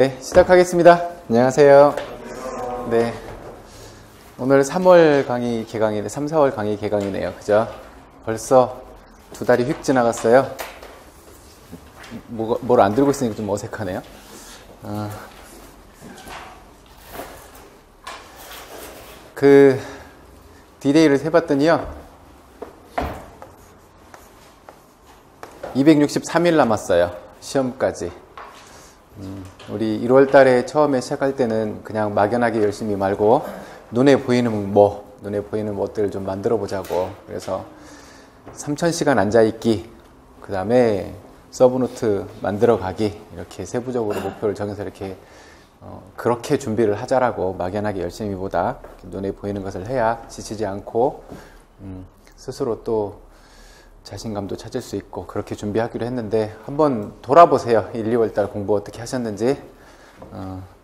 네, 시작하겠습니다. 안녕하세요. 네, 오늘 3월 강의 개강이네, 3, 4월 강의 개강이네요. 그죠? 벌써 두 달이 휙 지나갔어요. 뭘 안 들고 있으니까 좀 어색하네요. 그 디데이를 세봤더니요, 263일 남았어요. 시험까지. 우리 1월 달에 처음에 시작할 때는 그냥 막연하게 열심히 말고 눈에 보이는 것들을 좀 만들어 보자고. 그래서 3000시간 앉아있기, 그 다음에 서브노트 만들어 가기, 이렇게 세부적으로 목표를 정해서 이렇게 그렇게 준비를 하자라고, 막연하게 열심히보다 눈에 보이는 것을 해야 지치지 않고 스스로 또 자신감도 찾을 수 있고, 그렇게 준비하기로 했는데 한번 돌아보세요. 1, 2월 달 공부 어떻게 하셨는지.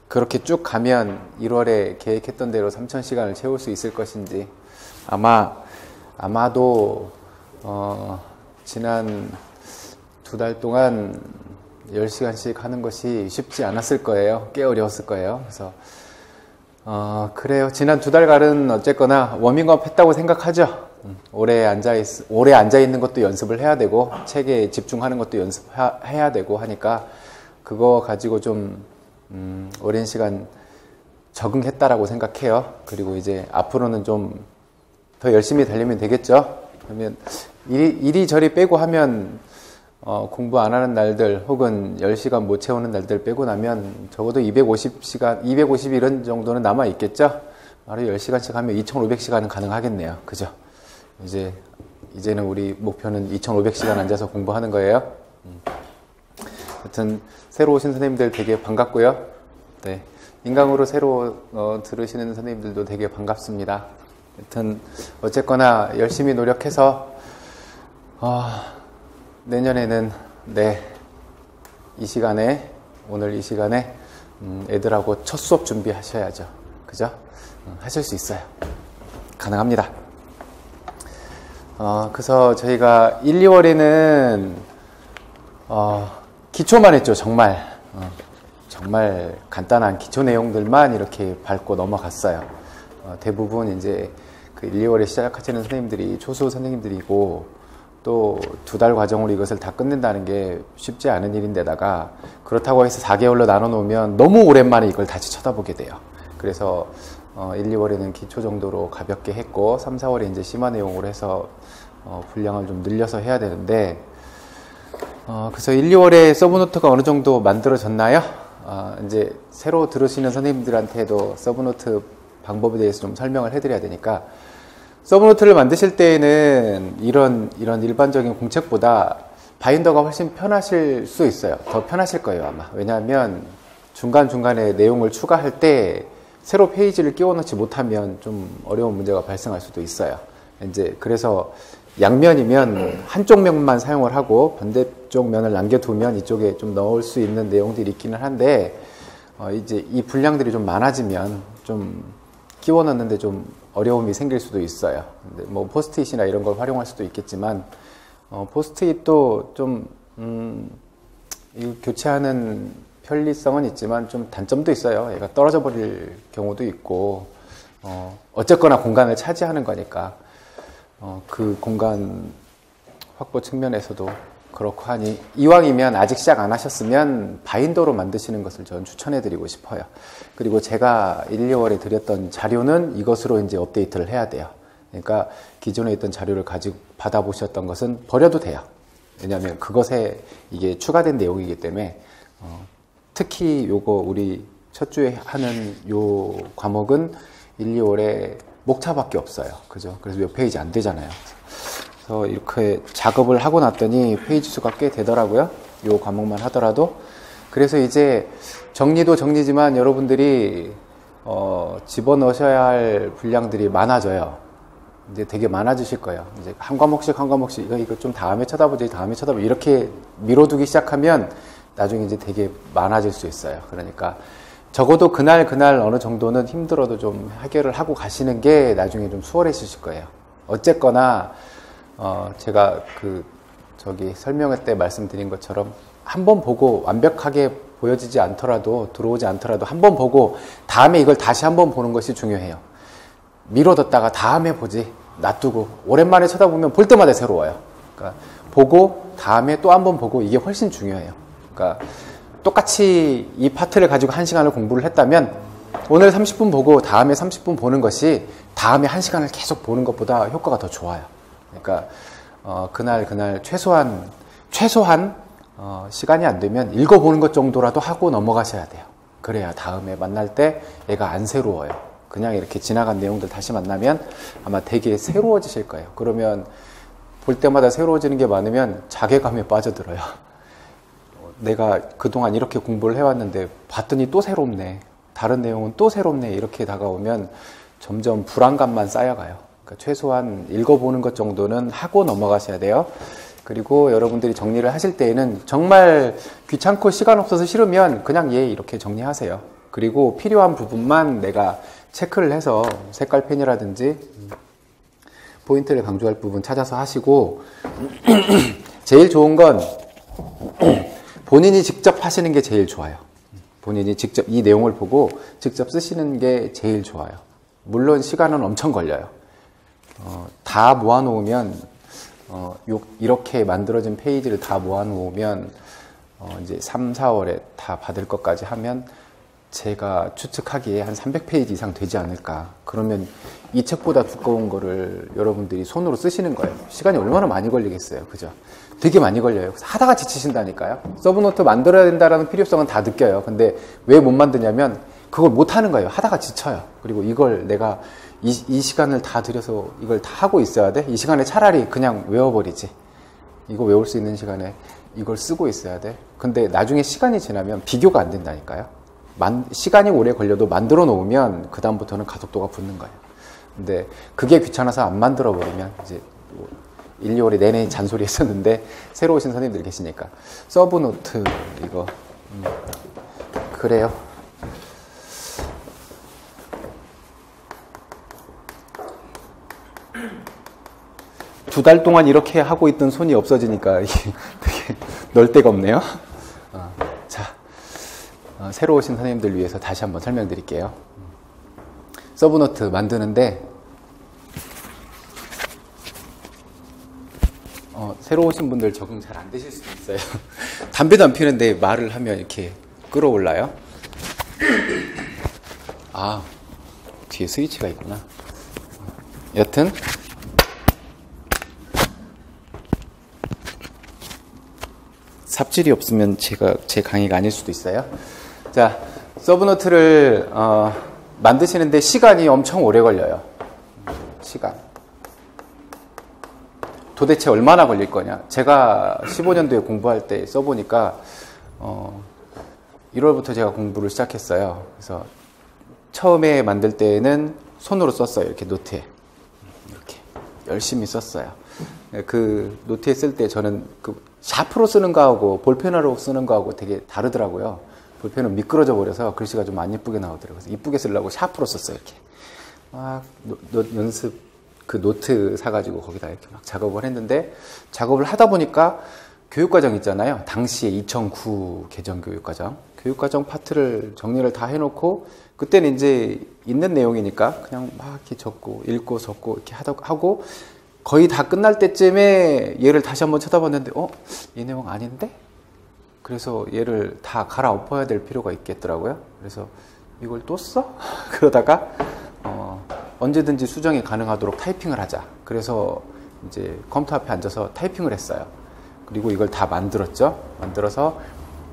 그렇게 쭉 가면 1월에 계획했던 대로 3000시간을 채울 수 있을 것인지. 아마도 지난 두 달 동안 10시간씩 하는 것이 쉽지 않았을 거예요. 꽤 어려웠을 거예요. 그래서 그래요. 지난 두 달간은 어쨌거나 워밍업 했다고 생각하죠. 오래 앉아있는 것도 연습을 해야 되고, 책에 집중하는 것도 연습해야 되고 하니까, 그거 가지고 좀 오랜 시간 적응했다라고 생각해요. 그리고 이제 앞으로는 좀 더 열심히 달리면 되겠죠. 그러면 이리저리 빼고 하면 공부 안 하는 날들 혹은 10시간 못 채우는 날들 빼고 나면 적어도 250시간, 251원 정도는 남아 있겠죠. 바로 10시간씩 하면 2500시간은 가능하겠네요. 그죠? 이제는 우리 목표는 2500시간 앉아서 공부하는 거예요. 하여튼 새로 오신 선생님들 되게 반갑고요. 네, 인강으로 새로 들으시는 선생님들도 되게 반갑습니다. 하여튼 어쨌거나 열심히 노력해서 내년에는 오늘 이 시간에 애들하고 첫 수업 준비하셔야죠. 그죠? 하실 수 있어요. 가능합니다. 그래서 저희가 1, 2월에는 기초만 했죠. 정말 간단한 기초 내용들만 이렇게 밟고 넘어갔어요. 대부분 이제 그 1, 2월에 시작하시는 선생님들이 초수 선생님들이고, 또 두 달 과정으로 이것을 다 끝낸다는 게 쉽지 않은 일인데다가, 그렇다고 해서 4개월로 나눠 놓으면 너무 오랜만에 이걸 다시 쳐다보게 돼요. 그래서 1, 2월에는 기초 정도로 가볍게 했고, 3, 4월에 이제 심화 내용으로 해서 분량을 좀 늘려서 해야 되는데, 그래서 1, 2월에 서브노트가 어느 정도 만들어졌나요? 이제 새로 들으시는 선생님들한테도 서브노트 방법에 대해서 좀 설명을 해드려야 되니까, 서브노트를 만드실 때에는 이런 일반적인 공책보다 바인더가 훨씬 편하실 수 있어요. 더 편하실 거예요, 아마. 왜냐하면 중간중간에 내용을 추가할 때 새로 페이지를 끼워 넣지 못하면 좀 어려운 문제가 발생할 수도 있어요. 그래서 양면이면 한쪽 면만 사용을 하고 반대쪽 면을 남겨두면 이쪽에 좀 넣을 수 있는 내용들이 있기는 한데, 이제 이 분량들이 좀 많아지면 좀 끼워 넣는데 좀 어려움이 생길 수도 있어요. 근데 뭐 포스트잇이나 이런 걸 활용할 수도 있겠지만, 포스트잇도 좀 교체하는 편리성은 있지만 좀 단점도 있어요. 얘가 떨어져 버릴 경우도 있고, 어쨌거나 공간을 차지하는 거니까 그 공간 확보 측면에서도 그렇고 하니, 이왕이면 아직 시작 안 하셨으면 바인더로 만드시는 것을 저는 추천해 드리고 싶어요. 그리고 제가 1, 2월에 드렸던 자료는 이것으로 이제 업데이트를 해야 돼요. 그러니까 기존에 있던 자료를 가지고 받아보셨던 것은 버려도 돼요. 왜냐하면 그것에 이게 추가된 내용이기 때문에, 특히 요거 우리 첫 주에 하는 요 과목은 1, 2월에 목차밖에 없어요. 그죠? 그래서 몇 페이지 안 되잖아요. 그래서 이렇게 작업을 하고 났더니 페이지 수가 꽤 되더라고요. 요 과목만 하더라도. 그래서 이제 정리도 정리지만 여러분들이 집어넣으셔야 할 분량들이 많아져요. 이제 되게 많아지실 거예요. 이제 한 과목씩 이거 좀 다음에 쳐다보지, 이렇게 미뤄두기 시작하면 나중에 이제 되게 많아질 수 있어요. 그러니까 적어도 그날 어느 정도는 힘들어도 좀 해결을 하고 가시는 게 나중에 좀 수월해지실 거예요. 어쨌거나 제가 설명회 때 말씀드린 것처럼 한 번 보고 완벽하게 보여지지 않더라도, 들어오지 않더라도 한번 보고 다음에 이걸 다시 한번 보는 것이 중요해요. 미뤄뒀다가 다음에 보지, 놔두고 오랜만에 쳐다보면 볼 때마다 새로워요. 그러니까 보고 다음에 또 한번 보고, 이게 훨씬 중요해요. 그러니까 똑같이 이 파트를 가지고 1시간을 공부를 했다면 오늘 30분 보고 다음에 30분 보는 것이 다음에 1시간을 계속 보는 것보다 효과가 더 좋아요. 그러니까 그날 최소한 시간이 안 되면 읽어보는 것 정도라도 하고 넘어가셔야 돼요. 그래야 다음에 만날 때 얘가 안 새로워요. 그냥 이렇게 지나간 내용들 다시 만나면 아마 되게 새로워지실 거예요. 그러면 볼 때마다 새로워지는 게 많으면 자괴감에 빠져들어요. 내가 그동안 이렇게 공부를 해왔는데 봤더니 또 새롭네, 다른 내용은 또 새롭네, 이렇게 다가오면 점점 불안감만 쌓여가요. 그러니까 최소한 읽어보는 것 정도는 하고 넘어가셔야 돼요. 그리고 여러분들이 정리를 하실 때에는 정말 귀찮고 시간 없어서 싫으면 그냥 이렇게 정리하세요. 그리고 필요한 부분만 내가 체크를 해서 색깔펜이라든지 포인트를 강조할 부분 찾아서 하시고, 제일 좋은 건 본인이 직접 하시는 게 제일 좋아요. 본인이 직접 이 내용을 보고 직접 쓰시는 게 제일 좋아요. 물론 시간은 엄청 걸려요. 다 모아놓으면 이렇게 만들어진 페이지를 다 모아놓으면 이제 3, 4월에 다 받을 것까지 하면 제가 추측하기에 한 300페이지 이상 되지 않을까. 그러면 이 책보다 두꺼운 거를 여러분들이 손으로 쓰시는 거예요. 시간이 얼마나 많이 걸리겠어요. 그죠? 되게 많이 걸려요. 하다가 지치신다니까요. 서브노트 만들어야 된다는 필요성은 다 느껴요. 근데 왜 못 만드냐면 그걸 못 하는 거예요. 하다가 지쳐요. 그리고 이걸 내가 이 시간을 다 들여서 이걸 다 하고 있어야 돼? 이 시간에 차라리 그냥 외워버리지. 이거 외울 수 있는 시간에 이걸 쓰고 있어야 돼? 근데 나중에 시간이 지나면 비교가 안 된다니까요. 시간이 오래 걸려도 만들어 놓으면 그 다음부터는 가속도가 붙는 거예요. 근데 그게 귀찮아서 안 만들어 버리면 이제 1, 2월에 내내 잔소리 했었는데 새로 오신 선생님들 계시니까 서브노트 이거 그래요. 두 달 동안 이렇게 하고 있던 손이 없어지니까 이게 되게 널 데가 없네요. 자, 새로 오신 선생님들 위해서 다시 한번 설명드릴게요. 서브노트 만드는데 새로 오신 분들 적응 잘 안 되실 수도 있어요. 담배도 안 피우는데 말을 하면 이렇게 끌어올라요. 아, 뒤에 스위치가 있구나. 여튼 삽질이 없으면 제 강의가 아닐 수도 있어요. 자, 서브노트를 만드시는데 시간이 엄청 오래 걸려요. 시간. 도대체 얼마나 걸릴 거냐. 제가 15년도에 공부할 때 써보니까 1월부터 제가 공부를 시작했어요. 그래서 처음에 만들 때는 손으로 썼어요. 이렇게 노트에. 이렇게 열심히 썼어요. 그 노트에 쓸 때 저는 그 샤프로 쓰는 거하고 볼펜으로 쓰는 거하고 되게 다르더라고요. 볼펜은 미끄러져 버려서 글씨가 좀 안 예쁘게 나오더라고요. 그래서 이쁘게 쓰려고 샤프로 썼어요. 이렇게 막 연습 그 노트 사가지고 거기다 이렇게 막 작업을 했는데, 작업을 하다 보니까 교육과정 있잖아요. 당시에 2009 개정 교육과정 파트를 정리를 다 해놓고, 그때는 이제 있는 내용이니까 그냥 막 이렇게 적고 읽고 적고 이렇게 하고 거의 다 끝날 때쯤에 얘를 다시 한번 쳐다봤는데 이 내용 아닌데? 그래서 얘를 다 갈아엎어야 될 필요가 있겠더라고요. 그래서 이걸 또 써? 그러다가 언제든지 수정이 가능하도록 타이핑을 하자. 그래서 이제 컴퓨터 앞에 앉아서 타이핑을 했어요. 그리고 이걸 다 만들었죠. 만들어서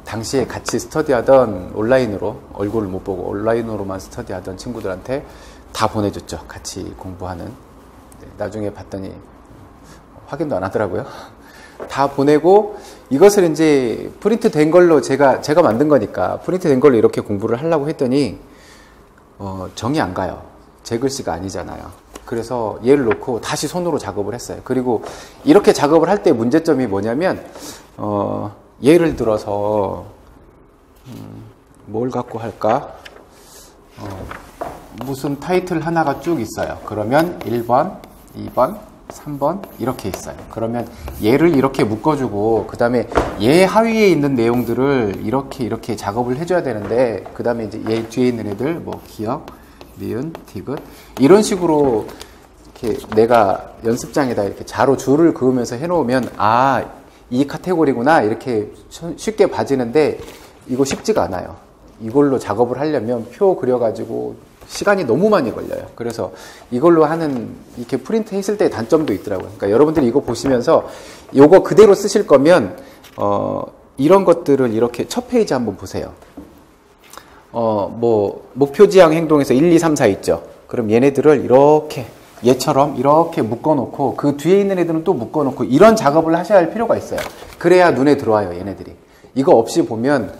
당시에 같이 스터디하던 온라인으로, 얼굴을 못 보고 온라인으로만 스터디하던 친구들한테 다 보내줬죠. 같이 공부하는. 나중에 봤더니 확인도 안 하더라고요. 다 보내고 이것을 이제 프린트 된 걸로 제가 만든 거니까 프린트 된 걸로 이렇게 공부를 하려고 했더니 정이 안 가요. 제 글씨가 아니잖아요. 그래서 얘를 놓고 다시 손으로 작업을 했어요. 그리고 이렇게 작업을 할 때 문제점이 뭐냐면 예를 들어서 뭘 갖고 할까? 무슨 타이틀 하나가 쭉 있어요. 그러면 1번, 2번, 3번 이렇게 있어요. 그러면 얘를 이렇게 묶어주고 그 다음에 얘 하위에 있는 내용들을 이렇게 작업을 해줘야 되는데 그 다음에 이제 얘 뒤에 있는 애들 뭐 기역, 미은, 디귿 이런 식으로 이렇게 내가 연습장에다 이렇게 자로 줄을 그으면서 해놓으면 아, 이 카테고리구나 이렇게 쉽게 봐지는데 이거 쉽지가 않아요. 이걸로 작업을 하려면 표 그려가지고 시간이 너무 많이 걸려요. 그래서 이걸로 하는 이렇게 프린트 했을 때 단점도 있더라고요. 그러니까 여러분들이 이거 보시면서 이거 그대로 쓰실 거면 이런 것들을 이렇게 첫 페이지 한번 보세요. 뭐 목표 지향 행동에서 1, 2, 3, 4 있죠. 그럼 얘네들을 이렇게 얘처럼 이렇게 묶어놓고 그 뒤에 있는 애들은 또 묶어놓고 이런 작업을 하셔야 할 필요가 있어요. 그래야 눈에 들어와요, 얘네들이. 이거 없이 보면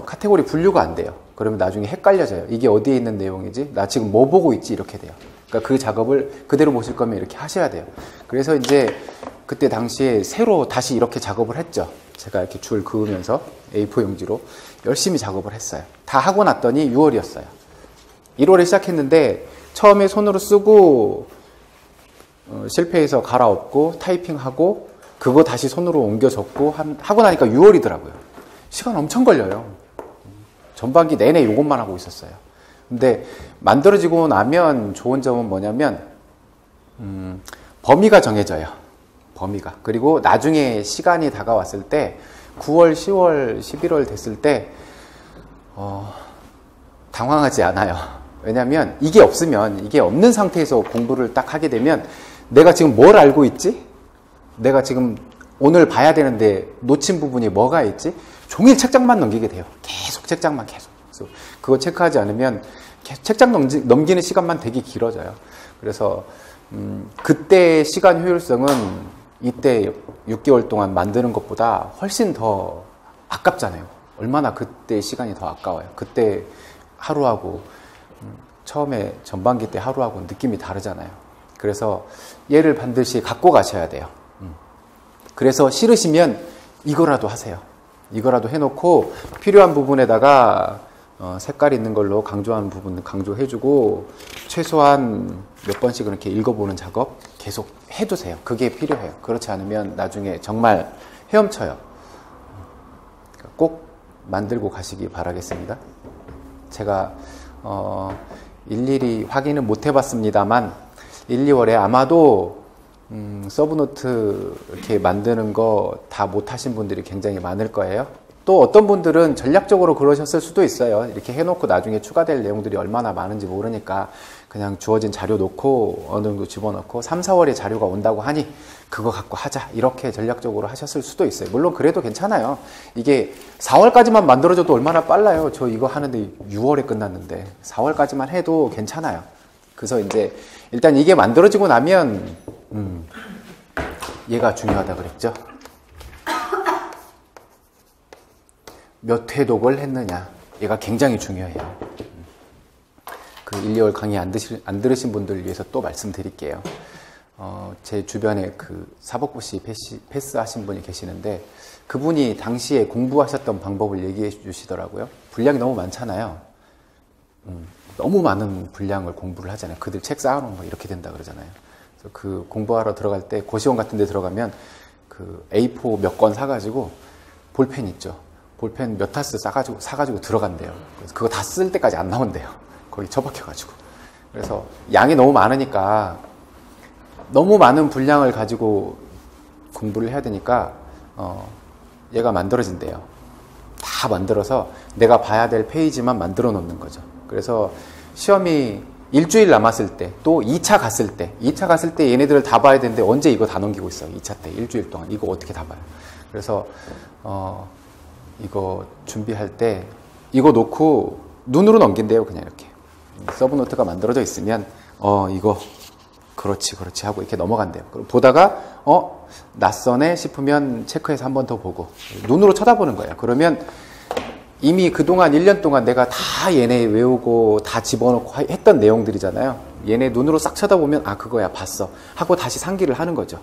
카테고리 분류가 안 돼요. 그러면 나중에 헷갈려져요. 이게 어디에 있는 내용이지? 나 지금 뭐 보고 있지? 이렇게 돼요. 그러니까 그 작업을 그대로 보실 거면 이렇게 하셔야 돼요. 그래서 이제 그때 당시에 새로 다시 이렇게 작업을 했죠. 제가 이렇게 줄 그으면서 A4 용지로 열심히 작업을 했어요. 다 하고 났더니 6월이었어요. 1월에 시작했는데 처음에 손으로 쓰고 실패해서 갈아엎고 타이핑하고 그거 다시 손으로 옮겨 적고 하고 나니까 6월이더라고요. 시간 엄청 걸려요. 전반기 내내 이것만 하고 있었어요. 근데 만들어지고 나면 좋은 점은 뭐냐면 범위가 정해져요. 범위가. 그리고 나중에 시간이 다가왔을 때 9월, 10월, 11월 됐을 때 당황하지 않아요. 왜냐하면 이게 없으면 이게 없는 상태에서 공부를 딱 하게 되면 내가 지금 뭘 알고 있지? 내가 지금 오늘 봐야 되는데 놓친 부분이 뭐가 있지? 종일 책장만 넘기게 돼요. 계속 책장만 계속. 그래서 그거 체크하지 않으면 책장 넘기는 시간만 되게 길어져요. 그래서 그때 시간 효율성은 이때 6개월 동안 만드는 것보다 훨씬 더 아깝잖아요. 얼마나 그때 시간이 더 아까워요. 그때 하루하고 처음에 전반기 때 하루하고 느낌이 다르잖아요. 그래서 얘를 반드시 갖고 가셔야 돼요. 그래서 싫으시면 이거라도 하세요. 이거라도 해놓고 필요한 부분에다가 색깔 있는 걸로 강조하는 부분 강조해주고 최소한 몇 번씩은 이렇게 읽어보는 작업 계속 해두세요. 그게 필요해요. 그렇지 않으면 나중에 정말 헤엄쳐요. 꼭 만들고 가시기 바라겠습니다. 제가 일일이 확인은 못 해봤습니다만 1, 2월에 아마도 서브노트 이렇게 만드는 거 다 못하신 분들이 굉장히 많을 거예요. 또 어떤 분들은 전략적으로 그러셨을 수도 있어요. 이렇게 해놓고 나중에 추가될 내용들이 얼마나 많은지 모르니까 그냥 주어진 자료 놓고 어느 정도 집어넣고 3, 4월에 자료가 온다고 하니 그거 갖고 하자 이렇게 전략적으로 하셨을 수도 있어요. 물론 그래도 괜찮아요. 이게 4월까지만 만들어져도 얼마나 빨라요. 저 이거 하는데 6월에 끝났는데 4월까지만 해도 괜찮아요. 그래서 이제 일단 이게 만들어지고 나면 얘가 중요하다 그랬죠. 몇 회독을 했느냐 얘가 굉장히 중요해요. 그 1, 2월 강의 안 들으신 분들 위해서 또 말씀드릴게요. 제 주변에 그 사법고시 패스하신 분이 계시는데 그분이 당시에 공부하셨던 방법을 얘기해 주시더라고요. 분량이 너무 많잖아요. 너무 많은 분량을 공부를 하잖아요. 그들 책 쌓아놓은 거 이렇게 된다 그러잖아요. 그래서 그 공부하러 들어갈 때 고시원 같은 데 들어가면 그 A4 몇 권 사가지고 볼펜 있죠. 볼펜 몇 타스 사가지고 들어간대요. 그래서 그거 다 쓸 때까지 안 나온대요. 거기 처박혀가지고. 그래서 양이 너무 많으니까 너무 많은 분량을 가지고 공부를 해야 되니까 얘가 만들어진대요. 다 만들어서 내가 봐야 될 페이지만 만들어 놓는 거죠. 그래서 시험이 일주일 남았을 때 또 2차 갔을 때 얘네들을 다 봐야 되는데 언제 이거 다 넘기고 있어요. 2차 때 일주일 동안 이거 어떻게 다 봐요. 그래서 이거 준비할 때 이거 놓고 눈으로 넘긴대요. 그냥 이렇게 서브노트가 만들어져 있으면 이거 그렇지 하고 이렇게 넘어간대요. 그럼 보다가 낯서네 싶으면 체크해서 한 번 더 보고 눈으로 쳐다보는 거예요. 그러면 이미 그동안 1년 동안 내가 다 얘네 외우고 다 집어넣고 했던 내용들이잖아요. 얘네 눈으로 싹 쳐다보면 아 그거야 봤어 하고 다시 상기를 하는 거죠.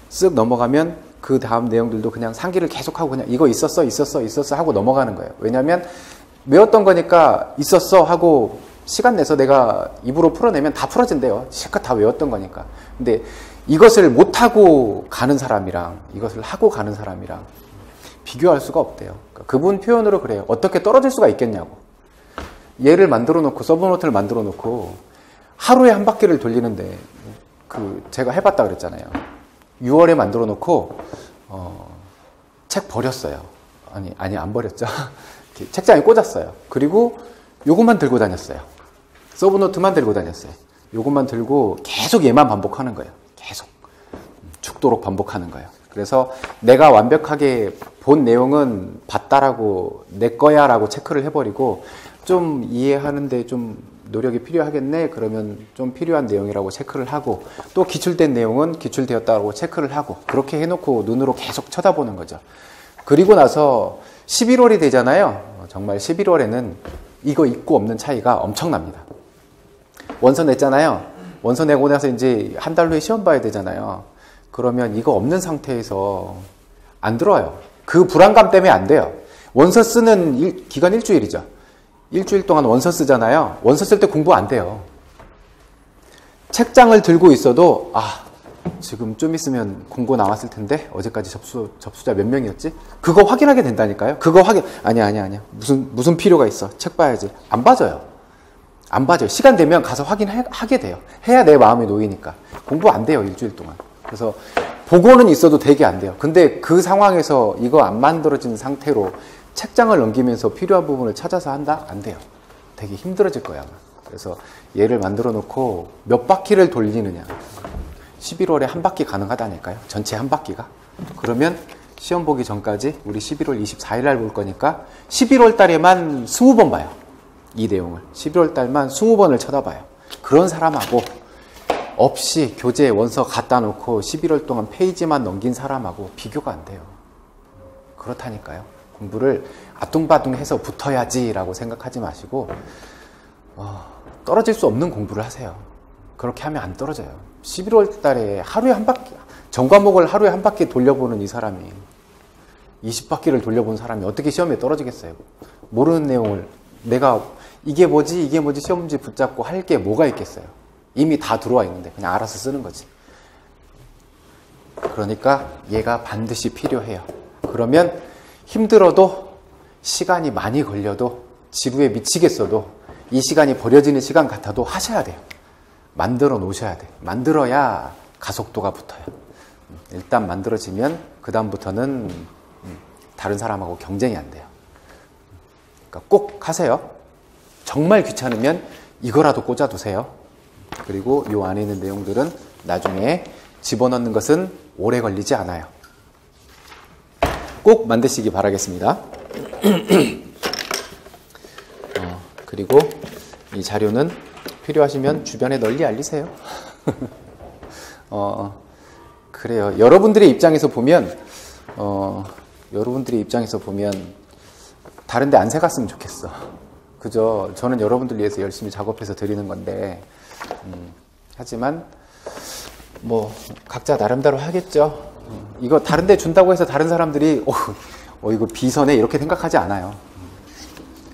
쓱 넘어가면 그 다음 내용들도 그냥 상기를 계속하고 그냥 이거 있었어 하고 넘어가는 거예요. 왜냐하면 외웠던 거니까 있었어 하고 시간 내서 내가 입으로 풀어내면 다 풀어진대요. 실컷 다 외웠던 거니까. 근데 이것을 못하고 가는 사람이랑 이것을 하고 가는 사람이랑 비교할 수가 없대요. 그러니까 그분 표현으로 그래요. 어떻게 떨어질 수가 있겠냐고. 얘를 만들어 놓고, 서브노트를 만들어 놓고 하루에 한 바퀴를 돌리는데, 제가 해봤다 그랬잖아요. 6월에 만들어 놓고 책 버렸어요. 아니 안 버렸죠. 책장에 꽂았어요. 그리고 요것만 들고 다녔어요. 서브노트만 들고 다녔어요. 요것만 들고 계속 얘만 반복하는 거예요. 계속 죽도록 반복하는 거예요. 그래서 내가 완벽하게 본 내용은 봤다라고, 내 거야 라고 체크를 해버리고, 좀 이해하는데 좀 노력이 필요하겠네 그러면 좀 필요한 내용이라고 체크를 하고, 또 기출된 내용은 기출되었다고 체크를 하고, 그렇게 해놓고 눈으로 계속 쳐다보는 거죠. 그리고 나서 11월이 되잖아요. 정말 11월에는 이거 있고 없는 차이가 엄청납니다. 원서 냈잖아요. 원서 내고 나서 이제 한 달 후에 시험 봐야 되잖아요. 그러면 이거 없는 상태에서 안 들어요. 그 불안감 때문에 안 돼요. 원서 쓰는 기간 일주일이죠. 일주일 동안 원서 쓰잖아요. 원서 쓸 때 공부 안 돼요. 책장을 들고 있어도 지금 좀 있으면 공고 나왔을 텐데 어제까지 접수자 몇 명이었지? 그거 확인하게 된다니까요. 그거 아니야. 무슨 필요가 있어. 책 봐야지. 안 봐줘요. 안 봐줘요. 시간 되면 가서 확인하게 돼요. 해야 내 마음이 놓이니까. 공부 안 돼요. 일주일 동안. 그래서 보고는 있어도 되게 안 돼요. 근데 그 상황에서 이거 안 만들어진 상태로 책장을 넘기면서 필요한 부분을 찾아서 한다? 안 돼요. 되게 힘들어질 거야. 그래서 얘를 만들어 놓고 몇 바퀴를 돌리느냐. 11월에 한 바퀴 가능하다니까요. 전체 한 바퀴가. 그러면 시험 보기 전까지 우리 11월 24일 날 볼 거니까 11월 달에만 20번 봐요. 이 내용을. 11월 달만 20번을 쳐다봐요. 그런 사람하고 없이 교재 원서 갖다 놓고 11월 동안 페이지만 넘긴 사람하고 비교가 안 돼요. 그렇다니까요. 공부를 아뚱바뚱해서 붙어야지라고 생각하지 마시고 떨어질 수 없는 공부를 하세요. 그렇게 하면 안 떨어져요. 11월 달에 하루에 한 바퀴, 전 과목을 하루에 한 바퀴 돌려보는 이 사람이 20바퀴를 돌려본 사람이 어떻게 시험에 떨어지겠어요? 모르는 내용을 내가 이게 뭐지 시험 문제 붙잡고 할 게 뭐가 있겠어요? 이미 다 들어와 있는데 그냥 알아서 쓰는 거지. 그러니까 얘가 반드시 필요해요. 그러면 힘들어도 시간이 많이 걸려도 지루에 미치겠어도 이 시간이 버려지는 시간 같아도 하셔야 돼요. 만들어 놓으셔야 돼요. 만들어야 가속도가 붙어요. 일단 만들어지면 그 다음부터는 다른 사람하고 경쟁이 안 돼요. 그러니까 꼭 하세요. 정말 귀찮으면 이거라도 꽂아두세요. 그리고 이 안에 있는 내용들은 나중에 집어넣는 것은 오래 걸리지 않아요. 꼭 만드시기 바라겠습니다. 그리고 이 자료는 필요하시면 주변에 널리 알리세요. 그래요. 여러분들의 입장에서 보면 다른 데 안 새갔으면 좋겠어. 그죠? 저는 여러분들 위해서 열심히 작업해서 드리는 건데 하지만 뭐 각자 나름대로 하겠죠. 이거 다른 데 준다고 해서 다른 사람들이 이거 비서네 이렇게 생각하지 않아요.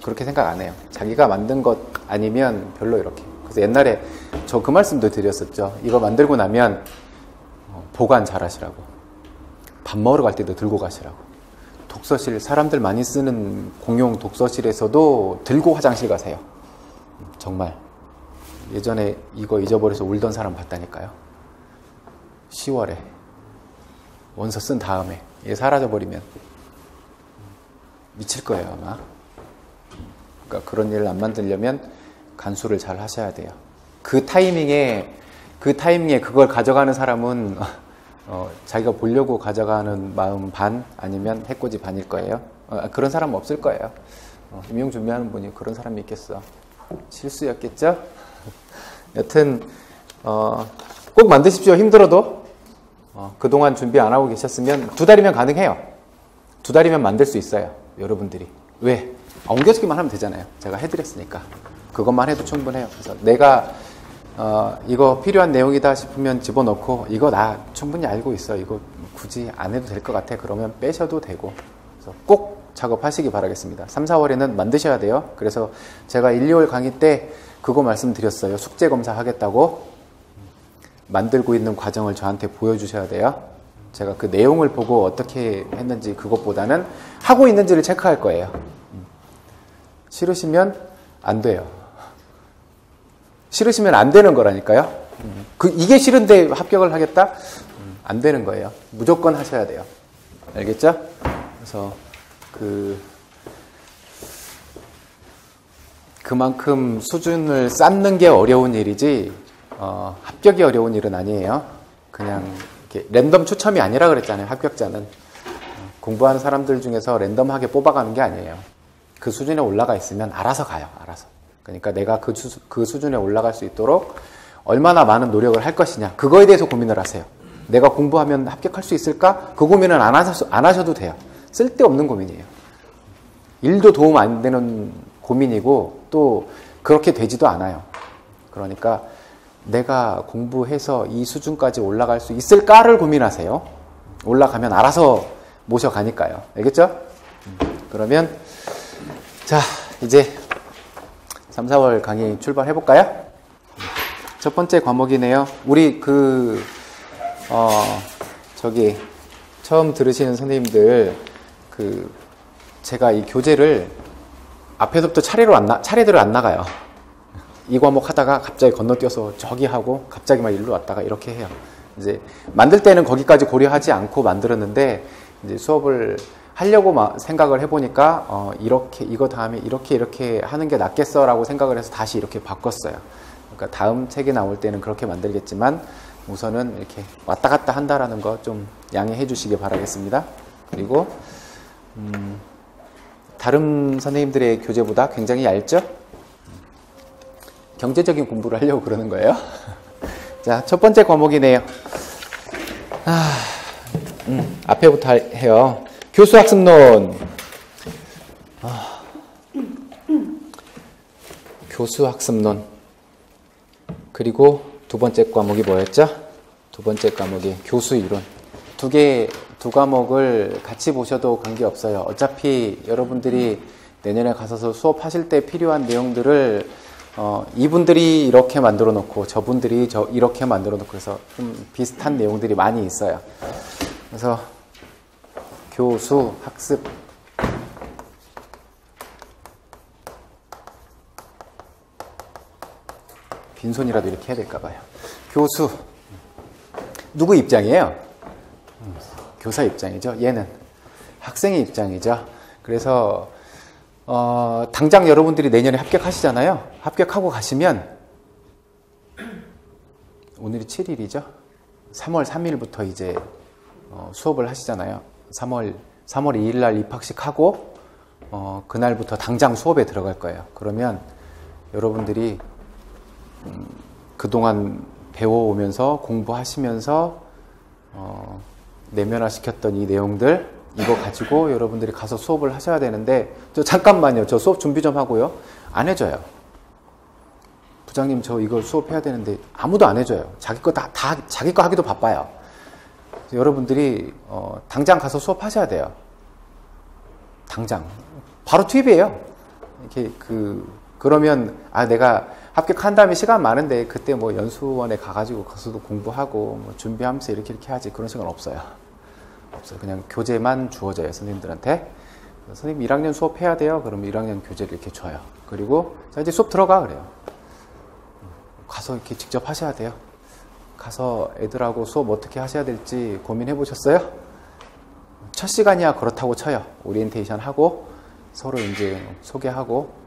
그렇게 생각 안 해요. 자기가 만든 것 아니면 별로 이렇게. 그래서 옛날에 저 그 말씀도 드렸었죠. 이거 만들고 나면 보관 잘 하시라고. 밥 먹으러 갈 때도 들고 가시라고. 독서실, 사람들 많이 쓰는 공용 독서실에서도 들고 화장실 가세요. 정말. 예전에 이거 잊어버려서 울던 사람 봤다니까요. 10월에. 원서 쓴 다음에 얘 사라져버리면 미칠 거예요, 아마. 그러니까 그런 일을 안 만들려면 간수를 잘 하셔야 돼요. 그 타이밍에 그걸 가져가는 사람은 자기가 보려고 가져가는 마음 반 아니면 해코지 반일 거예요. 그런 사람 없을 거예요. 임용 준비하는 분이 그런 사람이 있겠어. 실수였겠죠? 여튼 꼭 만드십시오. 힘들어도. 그동안 준비 안 하고 계셨으면 2달이면 가능해요. 2달이면 만들 수 있어요. 여러분들이. 왜? 옮겨주기만 하면 되잖아요. 제가 해드렸으니까. 그것만 해도 충분해요. 그래서 내가 이거 필요한 내용이다 싶으면 집어넣고 이거 나 충분히 알고 있어. 이거 굳이 안 해도 될 것 같아. 그러면 빼셔도 되고. 그래서 꼭 작업하시기 바라겠습니다. 3, 4월에는 만드셔야 돼요. 그래서 제가 1, 2월 강의 때 그거 말씀드렸어요. 숙제 검사 하겠다고. 만들고 있는 과정을 저한테 보여주셔야 돼요. 제가 그 내용을 보고 어떻게 했는지 그것보다는 하고 있는지를 체크할 거예요. 싫으시면 안 돼요. 싫으시면 안 되는 거라니까요. 이게 싫은데 합격을 하겠다? 안 되는 거예요. 무조건 하셔야 돼요. 알겠죠? 그래서 그만큼 수준을 쌓는 게 어려운 일이지 합격이 어려운 일은 아니에요. 그냥 이렇게 랜덤 추첨이 아니라 그랬잖아요. 합격자는 공부하는 사람들 중에서 랜덤하게 뽑아가는 게 아니에요. 그 수준에 올라가 있으면 알아서 가요. 알아서. 그러니까 내가 그 수준에 올라갈 수 있도록 얼마나 많은 노력을 할 것이냐, 그거에 대해서 고민을 하세요. 내가 공부하면 합격할 수 있을까? 그 고민은 안 하셔도 돼요. 쓸데없는 고민이에요. 일도 도움 안 되는 고민이고 또 그렇게 되지도 않아요. 그러니까 내가 공부해서 이 수준까지 올라갈 수 있을까를 고민하세요. 올라가면 알아서 모셔가니까요. 알겠죠? 그러면 자, 이제 3, 4월 강의 출발해볼까요? 첫 번째 과목이네요. 우리 처음 들으시는 선생님들, 제가 이 교재를 앞에서부터 차례대로 안 나가요. 이 과목 하다가 갑자기 건너뛰어서 저기 하고 갑자기 막 일로 왔다가 이렇게 해요. 이제 만들 때는 거기까지 고려하지 않고 만들었는데 이제 수업을 하려고 생각을 해보니까 이거 다음에 이렇게 하는 게 낫겠어라고 생각을 해서 다시 이렇게 바꿨어요. 그러니까 다음 책에 나올 때는 그렇게 만들겠지만 우선은 이렇게 왔다 갔다 한다라는 거 좀 양해해 주시기 바라겠습니다. 그리고 다른 선생님들의 교재보다 굉장히 얇죠? 경제적인 공부를 하려고 그러는 거예요. 자, 첫 번째 과목이네요. 앞에부터 해요. 교수학습론. 교수학습론. 그리고 두 번째 과목이 뭐였죠? 두 번째 과목이 교수이론. 두 과목을 같이 보셔도 관계없어요. 어차피 여러분들이 내년에 가서 수업하실 때 필요한 내용들을 이분들이 이렇게 만들어 놓고 저분들이 이렇게 만들어 놓고 해서 좀 비슷한 내용들이 많이 있어요. 그래서 교수 학습 빈손이라도 이렇게 해야 될까 봐요. 교수 누구 입장이에요? 교사 입장이죠. 얘는 학생의 입장이죠. 그래서 당장 여러분들이 내년에 합격하시잖아요. 합격하고 가시면 오늘이 7일이죠. 3월 3일부터 이제 수업을 하시잖아요. 3월 2일 날 입학식 하고 그날부터 당장 수업에 들어갈 거예요. 그러면 여러분들이 그동안 배워오면서 공부하시면서 내면화 시켰던 이 내용들 이거 가지고 여러분들이 가서 수업을 하셔야 되는데 잠깐만요. 저 수업 준비 좀 하고요. 안 해줘요. 부장님 저 이거 수업해야 되는데 아무도 안 해줘요. 자기 거 자기 거 하기도 바빠요. 여러분들이 당장 가서 수업하셔야 돼요. 당장 바로 투입이에요. 이렇게 그러면 내가 합격한 다음에 시간 많은데 그때 뭐 연수원에 가가지고 가서도 공부하고 뭐 준비하면서 이렇게 하지, 그런 시간 없어요. 그냥 교재만 주어져요. 선생님들한테. 선생님 1학년 수업해야 돼요. 그러면 1학년 교재를 이렇게 줘요. 그리고 자 이제 수업 들어가 그래요. 가서 이렇게 직접 하셔야 돼요. 가서 애들하고 수업 어떻게 하셔야 될지 고민해 보셨어요? 첫 시간이야 그렇다고 쳐요. 오리엔테이션 하고 서로 이제 소개하고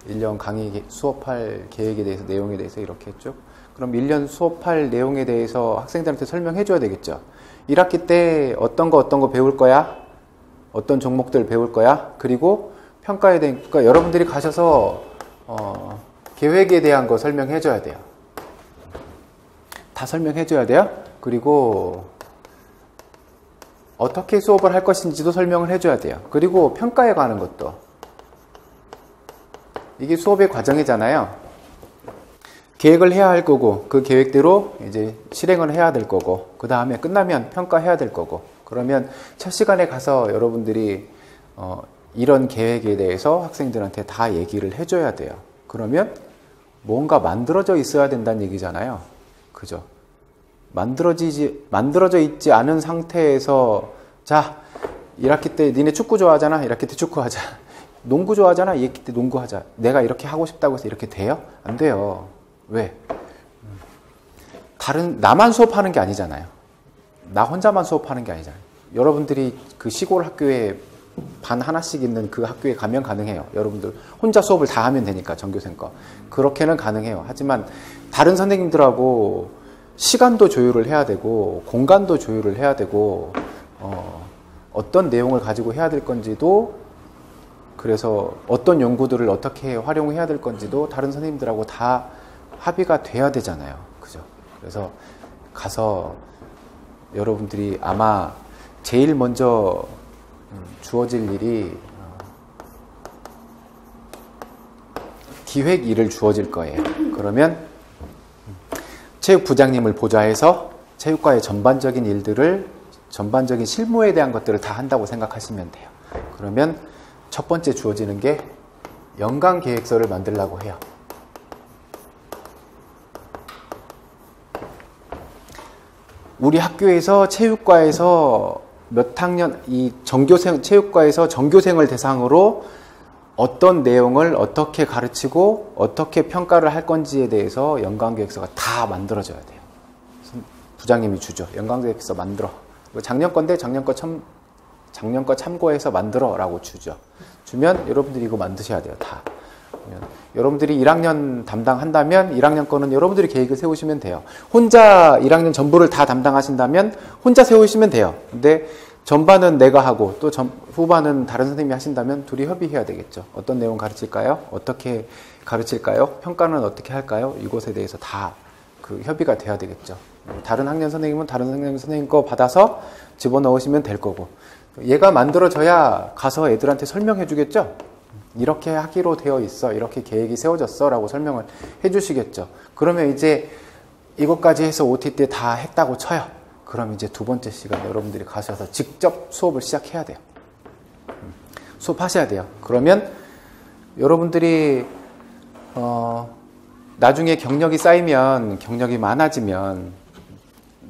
1년 강의 수업할 계획에 대해서 내용에 대해서 이렇게 쭉. 그럼 1년 수업할 내용에 대해서 학생들한테 설명해 줘야 되겠죠. 1학기 때 어떤 거 배울 거야? 어떤 종목들 배울 거야? 그리고 평가에 대한, 그러니까 여러분들이 가셔서 계획에 대한 거 설명해 줘야 돼요. 다 설명해 줘야 돼요. 그리고 어떻게 수업을 할 것인지도 설명을 해 줘야 돼요. 그리고 평가에 관한 것도. 이게 수업의 과정이잖아요. 계획을 해야 할 거고 그 계획대로 이제 실행을 해야 될 거고 그 다음에 끝나면 평가해야 될 거고, 그러면 첫 시간에 가서 여러분들이 이런 계획에 대해서 학생들한테 다 얘기를 해줘야 돼요. 그러면 뭔가 만들어져 있어야 된다는 얘기잖아요. 그죠? 만들어져 있지 않은 상태에서 자, 1학기 때 니네 축구 좋아하잖아. 1학기 때 축구하자. 농구 좋아하잖아. 2학기 때 농구하자. 내가 이렇게 하고 싶다고 해서 이렇게 돼요? 안 돼요. 왜? 나만 수업하는 게 아니잖아요. 나 혼자만 수업하는 게 아니잖아요. 여러분들이 그 시골 학교에 반 하나씩 있는 그 학교에 가면 가능해요. 여러분들 혼자 수업을 다 하면 되니까, 전교생 거. 그렇게는 가능해요. 하지만 다른 선생님들하고 시간도 조율을 해야 되고 공간도 조율을 해야 되고 어떤 내용을 가지고 해야 될 건지도, 그래서 어떤 연구들을 어떻게 활용해야 될 건지도 다른 선생님들하고 다 합의가 돼야 되잖아요. 그죠? 그래서 가서 여러분들이 아마 제일 먼저 주어질 일이 기획 일을 주어질 거예요. 그러면 체육부장님을 보좌해서 체육과의 전반적인 일들을, 전반적인 실무에 대한 것들을 다 한다고 생각하시면 돼요. 그러면 첫 번째 주어지는 게 연간 계획서를 만들려고 해요. 우리 학교에서 체육과에서 몇 학년, 이 체육과에서 전교생을 대상으로 어떤 내용을 어떻게 가르치고 어떻게 평가를 할 건지에 대해서 연간계획서가 다 만들어져야 돼요. 부장님이 주죠. 연간계획서 만들어. 작년 건데 작년 거 참고해서 만들어 라고 주죠. 주면 여러분들이 이거 만드셔야 돼요. 다. 여러분들이 1학년 담당한다면 1학년 거는 여러분들이 계획을 세우시면 돼요. 혼자 1학년 전부를 다 담당하신다면 혼자 세우시면 돼요. 근데 전반은 내가 하고 또 후반은 다른 선생님이 하신다면 둘이 협의해야 되겠죠. 어떤 내용 가르칠까요? 어떻게 가르칠까요? 평가는 어떻게 할까요? 이것에 대해서 다 그 협의가 돼야 되겠죠. 다른 학년 선생님은 다른 선생님 거 받아서 집어넣으시면 될 거고, 얘가 만들어져야 가서 애들한테 설명해 주겠죠. 이렇게 하기로 되어 있어, 이렇게 계획이 세워졌어 라고 설명을 해 주시겠죠. 그러면 이제 이것까지 해서 OT 때 다 했다고 쳐요. 그럼 이제 두 번째 시간 여러분들이 가셔서 직접 수업을 시작해야 돼요. 수업하셔야 돼요. 그러면 여러분들이 나중에 경력이 쌓이면, 경력이 많아지면,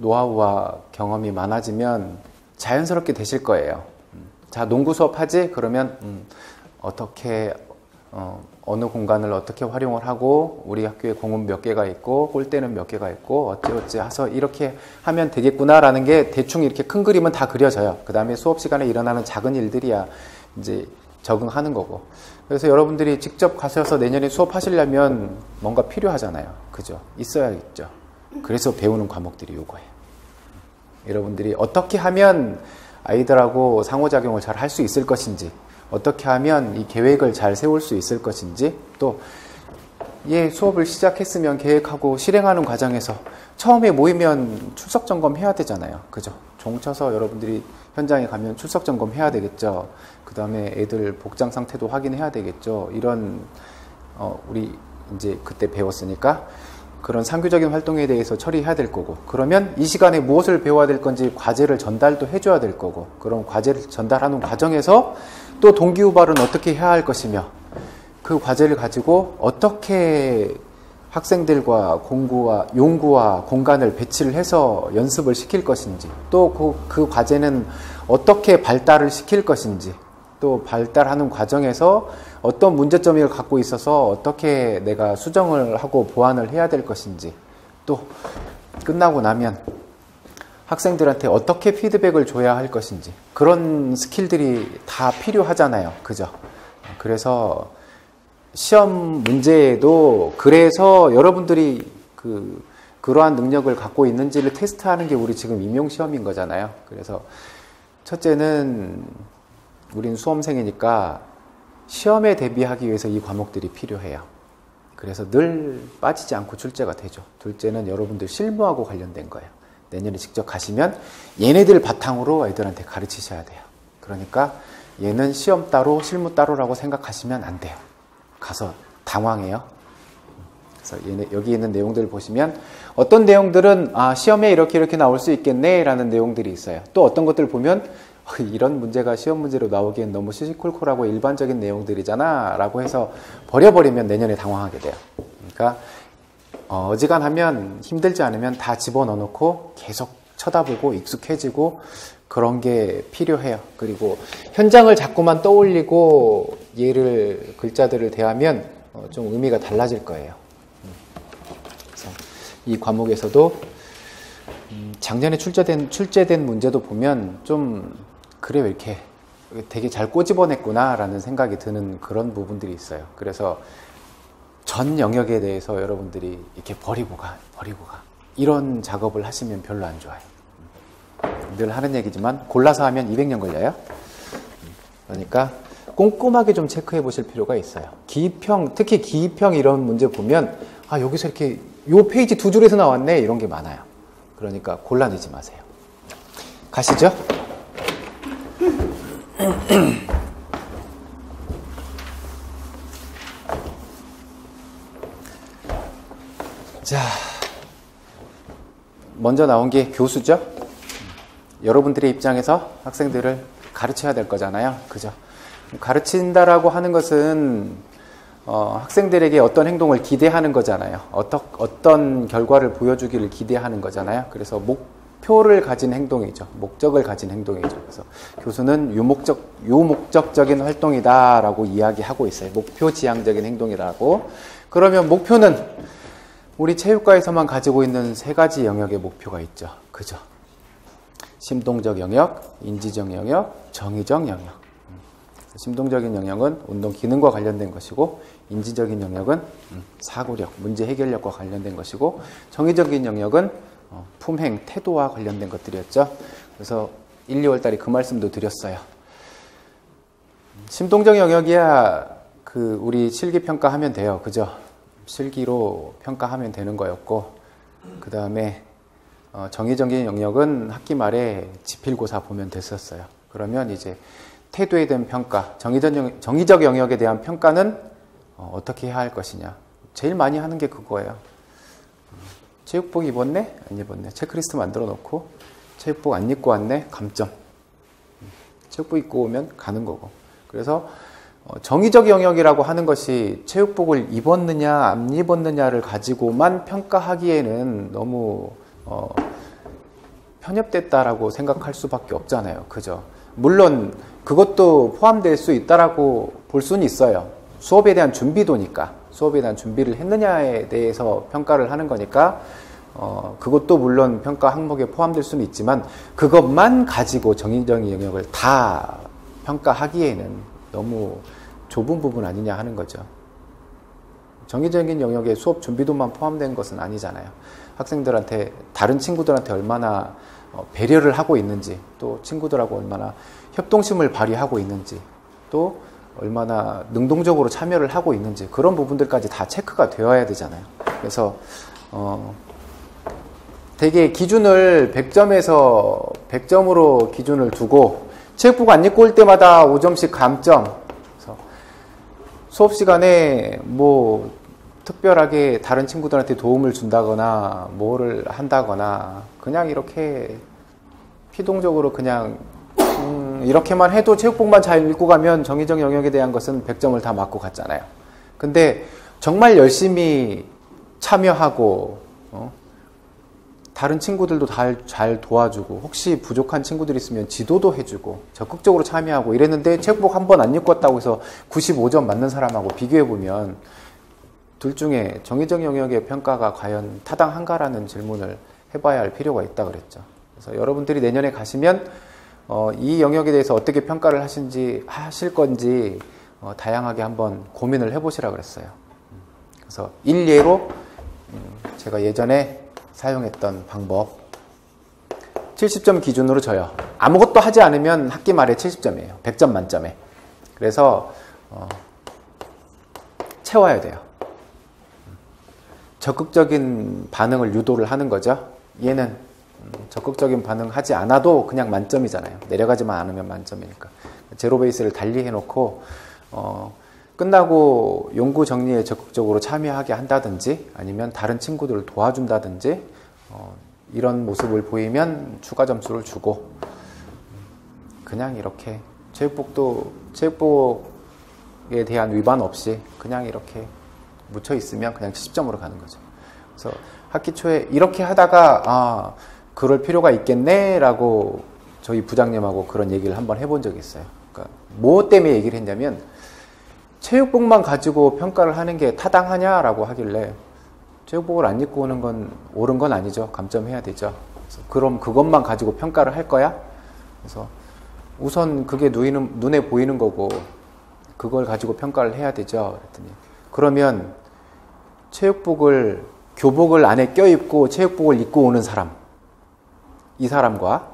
노하우와 경험이 많아지면 자연스럽게 되실 거예요. 자, 농구 수업하지? 그러면 어떻게 어느 공간을 어떻게 활용을 하고 우리 학교에 공은 몇 개가 있고 골대는 몇 개가 있고 어찌어찌 해서 이렇게 하면 되겠구나라는 게 대충 이렇게 큰 그림은 다 그려져요. 그 다음에 수업 시간에 일어나는 작은 일들이야 이제 적응하는 거고. 그래서 여러분들이 직접 가셔서 내년에 수업하시려면 뭔가 필요하잖아요. 그죠? 있어야겠죠. 그래서 배우는 과목들이 요거예요. 여러분들이 어떻게 하면 아이들하고 상호작용을 잘 할 수 있을 것인지, 어떻게 하면 이 계획을 잘 세울 수 있을 것인지, 또 수업을 시작했으면 계획하고 실행하는 과정에서 처음에 모이면 출석 점검 해야 되잖아요. 그죠? 종 쳐서 여러분들이 현장에 가면 출석 점검 해야 되겠죠. 그 다음에 애들 복장 상태도 확인해야 되겠죠. 이런 우리 이제 그때 배웠으니까 그런 상규적인 활동에 대해서 처리해야 될 거고, 그러면 이 시간에 무엇을 배워야 될 건지 과제를 전달도 해줘야 될 거고, 그럼 과제를 전달하는 과정에서 또 동기후발은 어떻게 해야 할 것이며, 그 과제를 가지고 어떻게 학생들과 용구와 공간을 배치를 해서 연습을 시킬 것인지, 또 그 과제는 어떻게 발달을 시킬 것인지, 또 발달하는 과정에서 어떤 문제점을 갖고 있어서 어떻게 내가 수정을 하고 보완을 해야 될 것인지, 또 끝나고 나면 학생들한테 어떻게 피드백을 줘야 할 것인지, 그런 스킬들이 다 필요하잖아요. 그죠? 그래서 시험 문제에도 그래서 여러분들이 그러한 능력을 갖고 있는지를 테스트하는 게 우리 지금 임용시험인 거잖아요. 그래서 첫째는 우린 수험생이니까 시험에 대비하기 위해서 이 과목들이 필요해요. 그래서 늘 빠지지 않고 출제가 되죠. 둘째는 여러분들 실무하고 관련된 거예요. 내년에 직접 가시면 얘네들 바탕으로 애들한테 가르치셔야 돼요. 그러니까 얘는 시험 따로 실무 따로라고 생각하시면 안 돼요. 가서 당황해요. 그래서 여기 있는 내용들을 보시면 어떤 내용들은 시험에 이렇게 나올 수 있겠네 라는 내용들이 있어요. 또 어떤 것들 보면 이런 문제가 시험 문제로 나오기엔 너무 시시콜콜하고 일반적인 내용들이잖아 라고 해서 버려버리면 내년에 당황하게 돼요. 그러니까 어지간하면 힘들지 않으면 다 집어넣어 놓고 계속 쳐다보고 익숙해지고 그런 게 필요해요. 그리고 현장을 자꾸만 떠올리고 얘를 글자들을 대하면 좀 의미가 달라질 거예요. 그래서 이 과목에서도 작년에 출제된 문제도 보면 좀 그래 왜 이렇게 되게 잘 꼬집어냈구나 라는 생각이 드는 그런 부분들이 있어요. 그래서 전 영역에 대해서 여러분들이 이렇게 버리고 가 이런 작업을 하시면 별로 안 좋아요. 늘 하는 얘기지만 골라서 하면 200년 걸려요. 그러니까 꼼꼼하게 좀 체크해 보실 필요가 있어요. 기입형, 특히 기입형 이런 문제 보면 여기서 이렇게 요 페이지 두 줄에서 나왔네 이런 게 많아요. 그러니까 곤란해지 마세요. 가시죠. 자, 먼저 나온 게 교수죠. 여러분들의 입장에서 학생들을 가르쳐야 될 거잖아요. 그죠? 가르친다라고 하는 것은 학생들에게 어떤 행동을 기대하는 거잖아요. 어떤 결과를 보여주기를 기대하는 거잖아요. 그래서 목표를 가진 행동이죠. 목적을 가진 행동이죠. 그래서 교수는 유목적적인 활동이다라고 이야기하고 있어요. 목표지향적인 행동이라고. 그러면 목표는 우리 체육과에서만 가지고 있는 세 가지 영역의 목표가 있죠. 그죠? 심동적 영역, 인지적 영역, 정의적 영역. 심동적인 영역은 운동 기능과 관련된 것이고, 인지적인 영역은 사고력, 문제 해결력과 관련된 것이고, 정의적인 영역은 품행, 태도와 관련된 것들이었죠. 그래서 1, 2월 달에 그 말씀도 드렸어요. 심동적 영역이야 우리 실기평가하면 돼요. 그죠? 실기로 평가하면 되는 거였고, 그 다음에 정의적인 영역은 학기 말에 지필고사 보면 됐었어요. 그러면 이제 태도에 대한 평가, 정의적 영역에 대한 평가는 어떻게 해야 할 것이냐. 제일 많이 하는 게 그거예요. 체육복 입었네? 안 입었네? 체크리스트 만들어 놓고 체육복 안 입고 왔네? 감점. 체육복 입고 오면 가는 거고. 그래서 정의적 영역이라고 하는 것이 체육복을 입었느냐 안 입었느냐를 가지고만 평가하기에는 너무 편협됐다라고 생각할 수밖에 없잖아요. 그죠? 물론 그것도 포함될 수 있다라고 볼 수는 있어요. 수업에 대한 준비도니까. 수업에 대한 준비를 했느냐에 대해서 평가를 하는 거니까 그것도 물론 평가 항목에 포함될 수는 있지만 그것만 가지고 정의적인 영역을 다 평가하기에는 너무 좁은 부분 아니냐 하는 거죠. 정의적인 영역에 수업 준비도만 포함된 것은 아니잖아요. 학생들한테, 다른 친구들한테 얼마나 배려를 하고 있는지, 또 친구들하고 얼마나 협동심을 발휘하고 있는지, 또 얼마나 능동적으로 참여를 하고 있는지, 그런 부분들까지 다 체크가 되어야 되잖아요. 그래서 되게 기준을 100점에서 100점으로 기준을 두고 체육복 안 입고 올 때마다 5점씩 감점. 그래서 수업 시간에 뭐 특별하게 다른 친구들한테 도움을 준다거나 뭐를 한다거나 그냥 이렇게 피동적으로 그냥 이렇게만 해도 체육복만 잘 입고 가면 정의적 영역에 대한 것은 100점을 다 맞고 갔잖아요. 근데 정말 열심히 참여하고 다른 친구들도 잘 도와주고 혹시 부족한 친구들이 있으면 지도도 해주고 적극적으로 참여하고 이랬는데 체육복 한 번 안 입고 왔다고 해서 95점 맞는 사람하고 비교해보면 둘 중에 정의적 영역의 평가가 과연 타당한가라는 질문을 해봐야 할 필요가 있다 그랬죠. 그래서 여러분들이 내년에 가시면 이 영역에 대해서 어떻게 평가를 하실 건지 다양하게 한번 고민을 해보시라 그랬어요. 그래서 일례로 제가 예전에 사용했던 방법 70점 기준으로 줘요. 아무것도 하지 않으면 학기 말에 70점이에요. 100점 만점에. 그래서 채워야 돼요. 적극적인 반응을 유도를 하는 거죠. 얘는 적극적인 반응하지 않아도 그냥 만점이잖아요. 내려가지만 않으면 만점이니까. 제로 베이스를 달리 해놓고 끝나고 연구 정리에 적극적으로 참여하게 한다든지 아니면 다른 친구들을 도와준다든지 이런 모습을 보이면 추가 점수를 주고 그냥 이렇게 체육복에 대한 위반 없이 그냥 이렇게 묻혀 있으면 그냥 70점으로 가는 거죠. 그래서 학기 초에 이렇게 하다가 그럴 필요가 있겠네라고 저희 부장님하고 그런 얘기를 한번 해본 적이 있어요. 그러니까 뭐 때문에 얘기를 했냐면 체육복만 가지고 평가를 하는 게 타당하냐라고 하길래 체육복을 안 입고 오는 건 옳은 건 아니죠. 감점해야 되죠. 그래서 그럼 그것만 가지고 평가를 할 거야? 그래서 우선 그게 눈에 보이는 거고 그걸 가지고 평가를 해야 되죠. 그랬더니 그러면 교복을 안에 껴입고 체육복을 입고 오는 사람, 이 사람과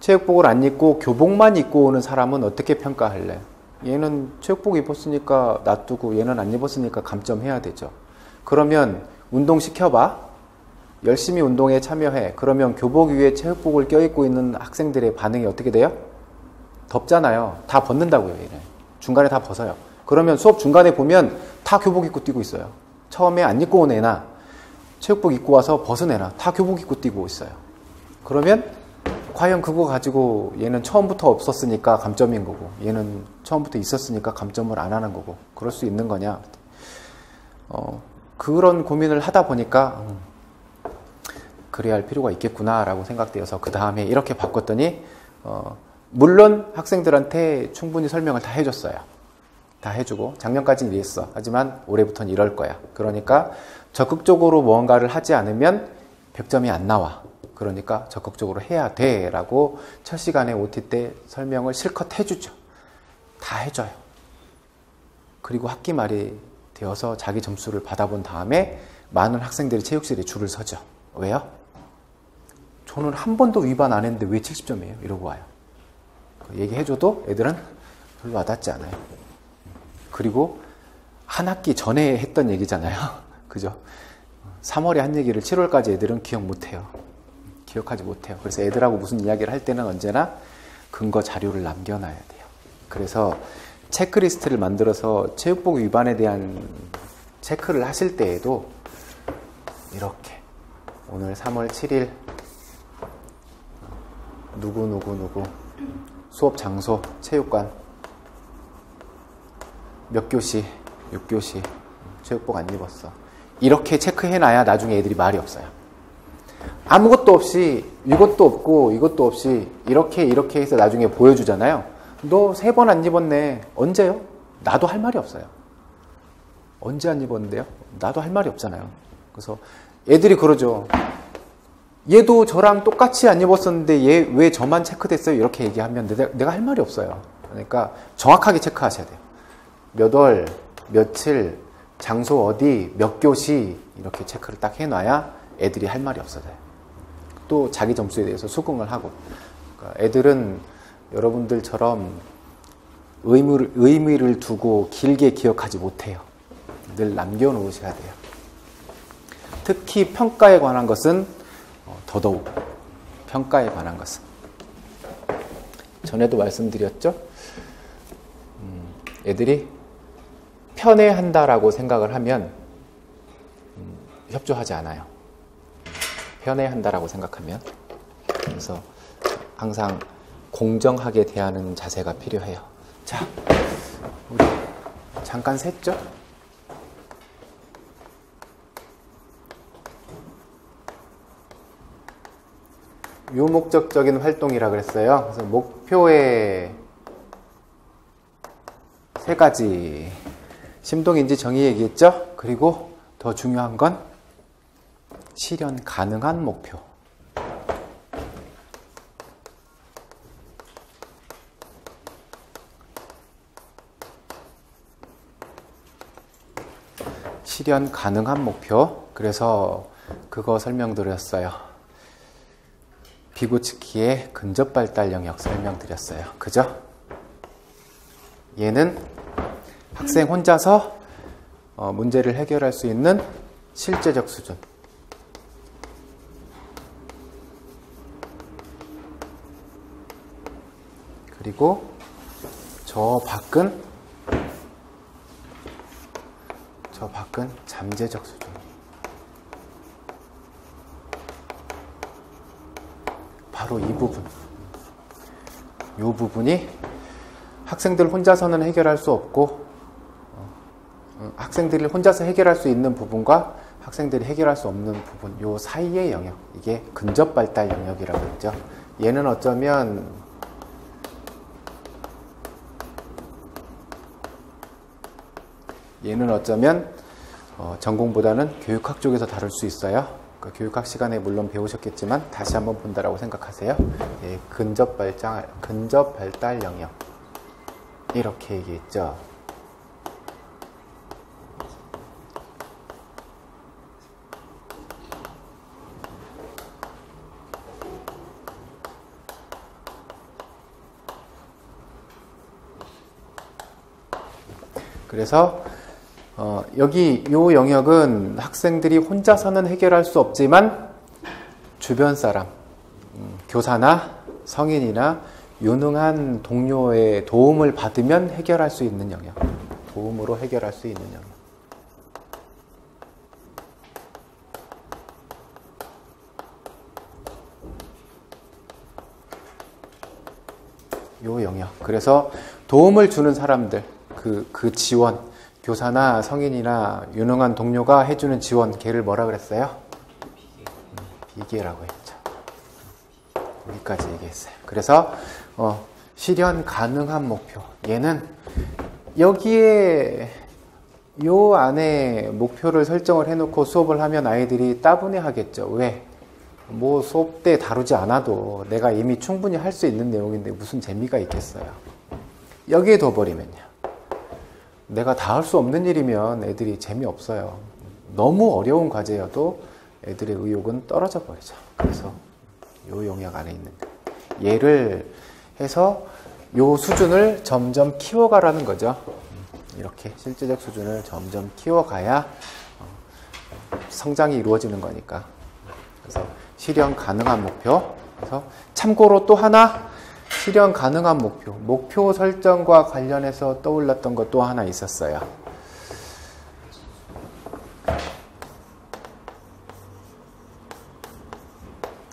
체육복을 안 입고 교복만 입고 오는 사람은 어떻게 평가할래? 얘는 체육복 입었으니까 놔두고 얘는 안 입었으니까 감점해야 되죠. 그러면 운동 시켜봐. 열심히 운동에 참여해. 그러면 교복 위에 체육복을 껴입고 있는 학생들의 반응이 어떻게 돼요? 덥잖아요. 다 벗는다고요. 얘는. 중간에 다 벗어요. 그러면 수업 중간에 보면 다 교복 입고 뛰고 있어요. 처음에 안 입고 온 애나 체육복 입고 와서 벗은 애나 다 교복 입고 뛰고 있어요. 그러면 과연 그거 가지고 얘는 처음부터 없었으니까 감점인 거고 얘는 처음부터 있었으니까 감점을 안 하는 거고 그럴 수 있는 거냐? 그런 고민을 하다 보니까 그래야 할 필요가 있겠구나라고 생각되어서 그 다음에 이렇게 바꿨더니 물론 학생들한테 충분히 설명을 다 해줬어요. 다 해주고 작년까지는 이랬어. 하지만 올해부터는 이럴 거야. 그러니까 적극적으로 무언가를 하지 않으면 100점이 안 나와. 그러니까 적극적으로 해야 돼 라고 첫 시간에 OT 때 설명을 실컷 해주죠. 다 해줘요. 그리고 학기 말이 되어서 자기 점수를 받아본 다음에 많은 학생들이 체육실에 줄을 서죠. 왜요? 저는 한 번도 위반 안 했는데 왜 70점이에요? 이러고 와요. 얘기해줘도 애들은 별로 와닿지 않아요. 그리고 한 학기 전에 했던 얘기잖아요. 그죠? 3월에 한 얘기를 7월까지 애들은 기억 못해요. 기억하지 못해요. 그래서 애들하고 무슨 이야기를 할 때는 언제나 근거 자료를 남겨놔야 돼요. 그래서 체크리스트를 만들어서 체육복 위반에 대한 체크를 하실 때에도 이렇게 오늘 3월 7일 누구 수업 장소 체육관 몇 교시 6교시 체육복 안 입었어. 이렇게 체크해놔야 나중에 애들이 말이 없어요. 아무것도 없이 이것도 없고 이것도 없이 이렇게 해서 나중에 보여주잖아요. 너 3번 안 입었네. 언제요? 나도 할 말이 없어요. 언제 안 입었는데요? 나도 할 말이 없잖아요. 그래서 애들이 그러죠. 얘도 저랑 똑같이 안 입었었는데 얘 왜 저만 체크됐어요? 이렇게 얘기하면 내가 할 말이 없어요. 그러니까 정확하게 체크하셔야 돼요. 몇 월, 며칠, 장소 어디, 몇 교시 이렇게 체크를 딱 해놔야 애들이 할 말이 없어져요. 또 자기 점수에 대해서 수긍을 하고. 그러니까 애들은 여러분들처럼 의미를 두고 길게 기억하지 못해요. 늘 남겨놓으셔야 돼요. 특히 평가에 관한 것은 더더욱 평가에 관한 것은 전에도 말씀드렸죠. 애들이 편애한다라고 생각을 하면 협조하지 않아요. 편애한다라고 생각하면. 그래서 항상 공정하게 대하는 자세가 필요해요. 자, 우리 잠깐 샜죠? 요목적적인 활동이라 그랬어요. 그래서 목표의 3가지. 심동인지 정의 얘기했죠? 그리고 더 중요한 건 실현 가능한 목표. 실현 가능한 목표. 그래서 그거 설명드렸어요. 비구츠키의 근접 발달 영역 설명드렸어요. 그죠? 얘는 학생 혼자서 문제를 해결할 수 있는 실제적 수준. 그리고 저 밖은 잠재적 수준. 바로 이 부분. 이 부분이 학생들 혼자서는 해결할 수 없고 학생들이 혼자서 해결할 수 있는 부분과 학생들이 해결할 수 없는 부분, 요 사이의 영역, 이게 근접 발달 영역이라고 했죠. 얘는 어쩌면 전공보다는 교육학 쪽에서 다룰 수 있어요. 그 교육학 시간에 물론 배우셨겠지만 다시 한번 본다라고 생각하세요. 예, 근접 발달 영역 이렇게 얘기했죠. 그래서 여기 요 영역은 학생들이 혼자서는 해결할 수 없지만 주변 사람, 교사나 성인이나 유능한 동료의 도움을 받으면 해결할 수 있는 영역, 도움으로 해결할 수 있는 영역. 요 영역. 그래서 도움을 주는 사람들, 그 지원, 교사나 성인이나 유능한 동료가 해주는 지원, 걔를 뭐라 그랬어요? 비계라고 했죠. 여기까지 얘기했어요. 그래서 실현 가능한 목표, 얘는 여기에 요 안에 목표를 설정을 해놓고 수업을 하면 아이들이 따분해 하겠죠. 왜? 뭐 수업 때 다루지 않아도 내가 이미 충분히 할 수 있는 내용인데 무슨 재미가 있겠어요. 여기에 둬버리면요, 내가 다 할 수 없는 일이면 애들이 재미없어요. 너무 어려운 과제여도 애들의 의욕은 떨어져 버리죠. 그래서 요 영역 안에 있는 얘를 해서 요 수준을 점점 키워가라는 거죠. 이렇게 실제적 수준을 점점 키워가야 성장이 이루어지는 거니까. 그래서 실현 가능한 목표. 그래서 참고로 또 하나, 실현 가능한 목표 설정과 관련해서 떠올랐던 것 또 하나 있었어요.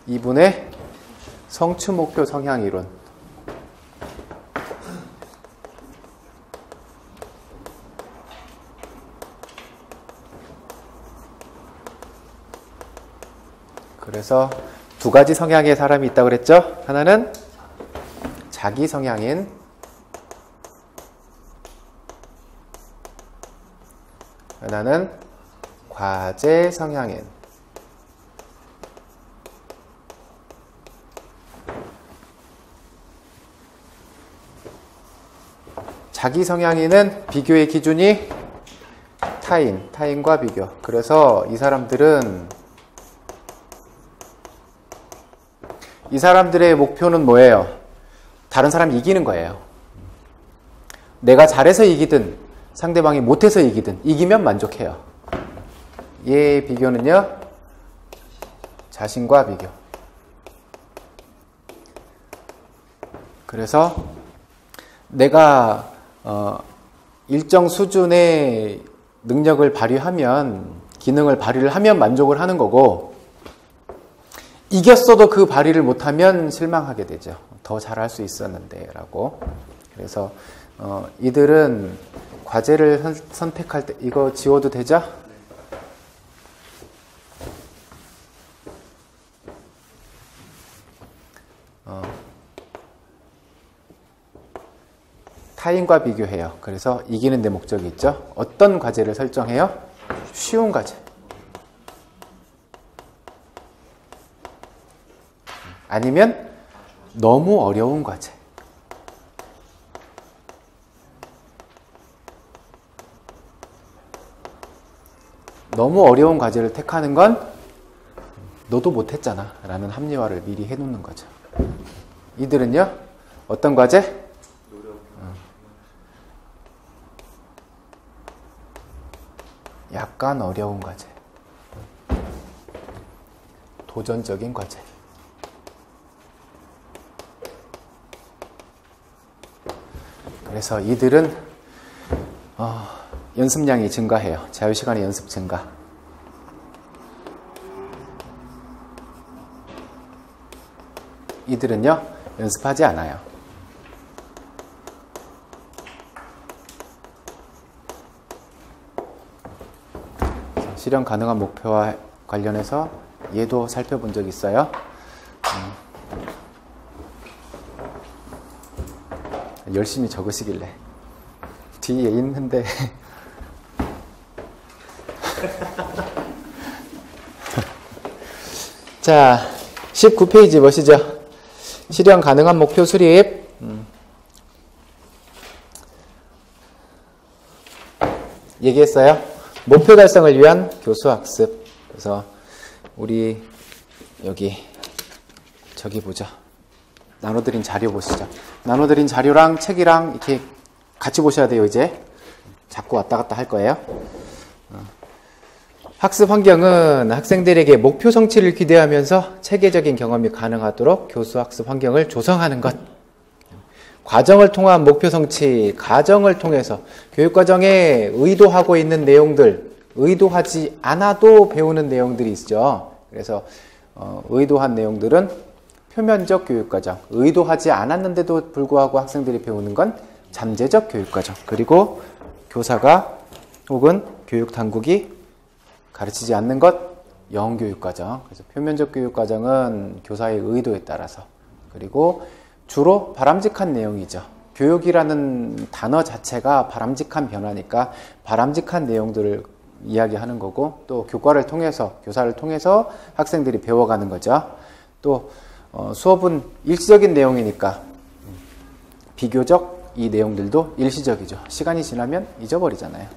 이분의 성취 목표 성향 이론. 그래서 두 가지 성향의 사람이 있다고 그랬죠? 하나는 자기 성향인, 하나는 과제 성향인. 자기 성향인은 비교의 기준이 타인과 비교. 그래서 이 사람들의 목표는 뭐예요? 다른 사람 이기는 거예요. 내가 잘해서 이기든 상대방이 못해서 이기든 이기면 만족해요. 얘의 비교는요, 자신과 비교. 그래서 내가 일정 수준의 능력을 발휘하면, 기능을 발휘를 하면 만족을 하는 거고, 이겼어도 그 발휘를 못하면 실망하게 되죠. 더 잘할 수 있었는데 라고. 그래서 이들은 과제를 선택할 때, 이거 지워도 되죠? 타인과 비교해요. 그래서 이기는 데 목적이 있죠. 어떤 과제를 설정해요? 쉬운 과제. 아니면 너무 어려운 과제. 너무 어려운 과제를 택하는 건 너도 못했잖아 라는 합리화를 미리 해놓는 거죠. 이들은요, 어떤 과제? 약간 어려운 과제, 도전적인 과제. 그래서 이들은 연습량이 증가해요. 자유시간의 연습 증가. 이들은요, 연습하지 않아요. 실현 가능한 목표와 관련해서 얘도 살펴본 적 있어요. 열심히 적으시길래 뒤에 있는데 자, 19페이지 보시죠. 실현 가능한 목표 수립. 얘기했어요. 목표 달성을 위한 교수 학습. 그래서 우리 여기 저기 보죠. 나눠드린 자료 보시죠. 나눠드린 자료랑 책이랑 이렇게 같이 보셔야 돼요. 이제 자꾸 왔다 갔다 할 거예요. 학습 환경은 학생들에게 목표 성취를 기대하면서 체계적인 경험이 가능하도록 교수 학습 환경을 조성하는 것. 과정을 통한 목표 성취, 과정을 통해서 교육과정에 의도하고 있는 내용들, 의도하지 않아도 배우는 내용들이 있죠. 그래서 의도한 내용들은 표면적 교육과정, 의도하지 않았는데도 불구하고 학생들이 배우는 건 잠재적 교육과정, 그리고 교사가 혹은 교육당국이 가르치지 않는 것, 영교육과정. 그래서 표면적 교육과정은 교사의 의도에 따라서, 그리고 주로 바람직한 내용이죠. 교육이라는 단어 자체가 바람직한 변화니까 바람직한 내용들을 이야기하는 거고, 또 교과를 통해서, 교사를 통해서 학생들이 배워가는 거죠. 또 수업은 일시적인 내용이니까 비교적 이 내용들도 일시적이죠. 시간이 지나면 잊어버리잖아요.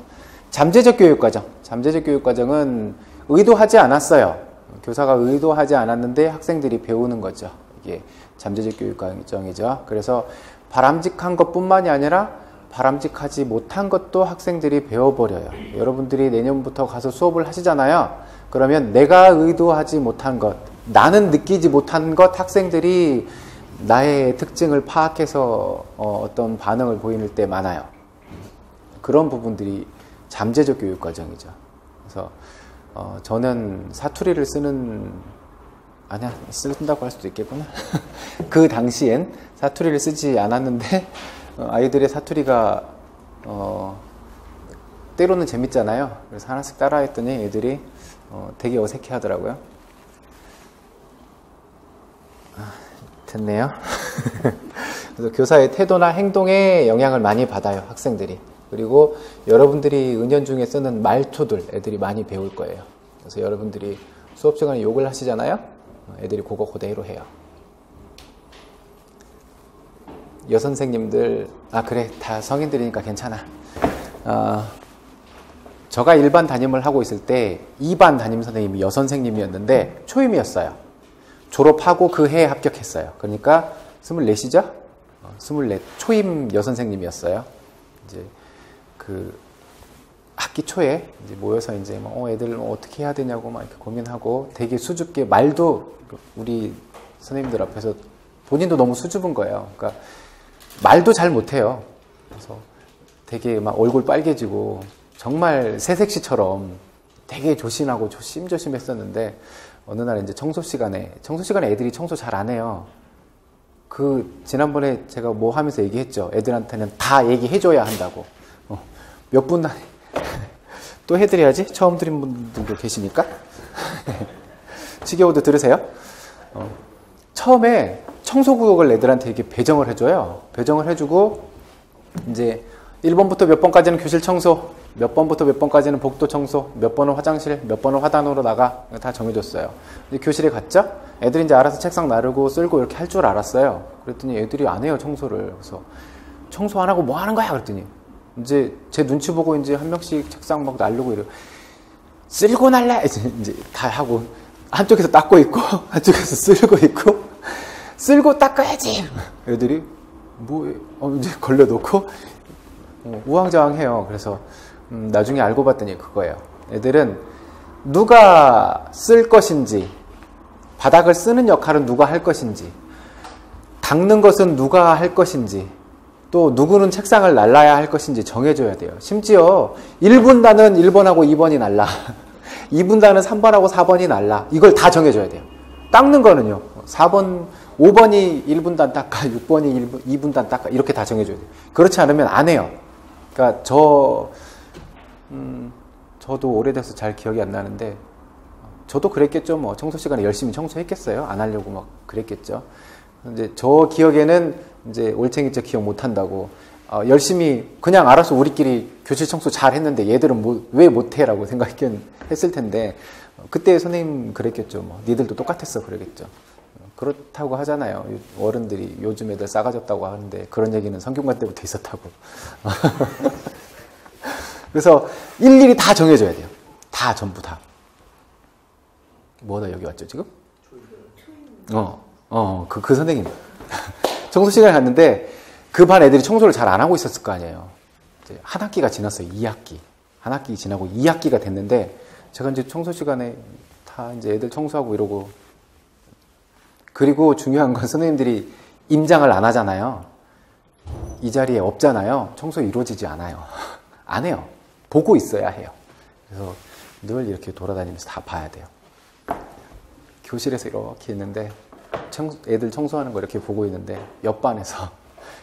잠재적 교육과정. 잠재적 교육과정은 의도하지 않았어요. 교사가 의도하지 않았는데 학생들이 배우는 거죠. 이게 잠재적 교육과정이죠. 그래서 바람직한 것뿐만이 아니라 바람직하지 못한 것도 학생들이 배워버려요. 여러분들이 내년부터 가서 수업을 하시잖아요. 그러면 내가 의도하지 못한 것, 나는 느끼지 못한 것, 학생들이 나의 특징을 파악해서 어떤 반응을 보일 때 많아요. 그런 부분들이 잠재적 교육과정이죠. 그래서 저는 사투리를 쓴다고 할 수도 있겠구나. 그 당시엔 사투리를 쓰지 않았는데 아이들의 사투리가 때로는 재밌잖아요. 그래서 하나씩 따라했더니 애들이 되게 어색해 하더라고요. 됐네요. 그래서 교사의 태도나 행동에 영향을 많이 받아요, 학생들이. 그리고 여러분들이 은연중에 쓰는 말투들 애들이 많이 배울 거예요. 그래서 여러분들이 수업 시간에 욕을 하시잖아요. 애들이 그거 그대로 해요. 여선생님들, 그래, 다 성인들이니까 괜찮아. 저가 1반 담임을 하고 있을 때 2반 담임선생님이 여선생님이었는데 초임이었어요. 졸업하고 그 해에 합격했어요. 그러니까 24이죠? 24 초임 여선생님이었어요. 이제 그 학기 초에 이제 모여서 이제 애들 어떻게 해야 되냐고 막 이렇게 고민하고 되게 수줍게 말도 우리 선생님들 앞에서 본인도 너무 수줍은 거예요. 그러니까 말도 잘 못해요. 그래서 되게 막 얼굴 빨개지고 정말 새색시처럼 되게 조심하고 조심했었는데 어느 날 이제 청소 시간에 애들이 청소 잘 안 해요. 지난번에 제가 뭐 하면서 얘기했죠. 애들한테는 다 얘기해줘야 한다고. 몇 분 또 해드려야지. 처음 들은 분들도 계시니까. 지겨워도 들으세요. 처음에 청소구역을 애들한테 이렇게 배정을 해줘요. 배정을 해주고 이제 1번부터 몇 번까지는 교실 청소, 몇 번부터 몇 번까지는 복도 청소, 몇 번은 화장실, 몇 번은 화단으로 나가, 다 정해줬어요. 이제 교실에 갔죠? 애들이 이제 알아서 책상 나르고 쓸고 이렇게 할 줄 알았어요. 그랬더니 애들이 안 해요, 청소를. 그래서 청소 안 하고 뭐 하는 거야? 그랬더니 이제 제 눈치 보고 이제 한 명씩 책상 막 나르고 이래. 쓸고 날라! 이제 다 하고 한쪽에서 닦고 있고 한쪽에서 쓸고 있고 쓸고 닦아야지! 애들이 이제 걸려놓고 우왕좌왕해요. 그래서 나중에 알고 봤더니 그거예요. 애들은 누가 쓸 것인지, 바닥을 쓰는 역할은 누가 할 것인지, 닦는 것은 누가 할 것인지, 또 누구는 책상을 날라야 할 것인지 정해줘야 돼요. 심지어 1분단은 1번하고 2번이 날라, 2분단은 3번하고 4번이 날라, 이걸 다 정해줘야 돼요. 닦는 거는요, 5번이 1분단 닦아, 6번이 2분단 닦아, 이렇게 다 정해줘야 돼요. 그렇지 않으면 안 해요. 그러니까 저도 오래돼서 잘 기억이 안 나는데 저도 그랬겠죠. 뭐 청소 시간에 열심히 청소했겠어요. 안 하려고 막 그랬겠죠. 이제 저 기억에는 이제 올챙이적 기억 못 한다고 열심히 그냥 알아서 우리끼리 교실 청소 잘 했는데 얘들은 왜 못해라고 생각했을 텐데 그때 선생님 그랬겠죠. 뭐 니들도 똑같았어 그러겠죠. 그렇다고 하잖아요. 어른들이 요즘 애들 싸가졌다고 하는데 그런 얘기는 성균관 때부터 있었다고. 그래서 일일이 다 정해줘야 돼요. 다 전부 다. 뭐다 여기 왔죠 지금? 그 선생님. 청소 시간에 갔는데 그 반 애들이 청소를 잘 안 하고 있었을 거 아니에요. 이제 한 학기가 지났어요. 2학기. 한 학기 지나고 2학기가 됐는데 제가 이제 청소 시간에 다 이제 애들 청소하고 이러고 그리고 중요한 건 선생님들이 임장을 안 하잖아요. 이 자리에 없잖아요. 청소 이루어지지 않아요. 안 해요. 보고 있어야 해요. 그래서 늘 이렇게 돌아다니면서 다 봐야 돼요. 교실에서 이렇게 있는데 애들 청소하는 거 이렇게 보고 있는데 옆반에서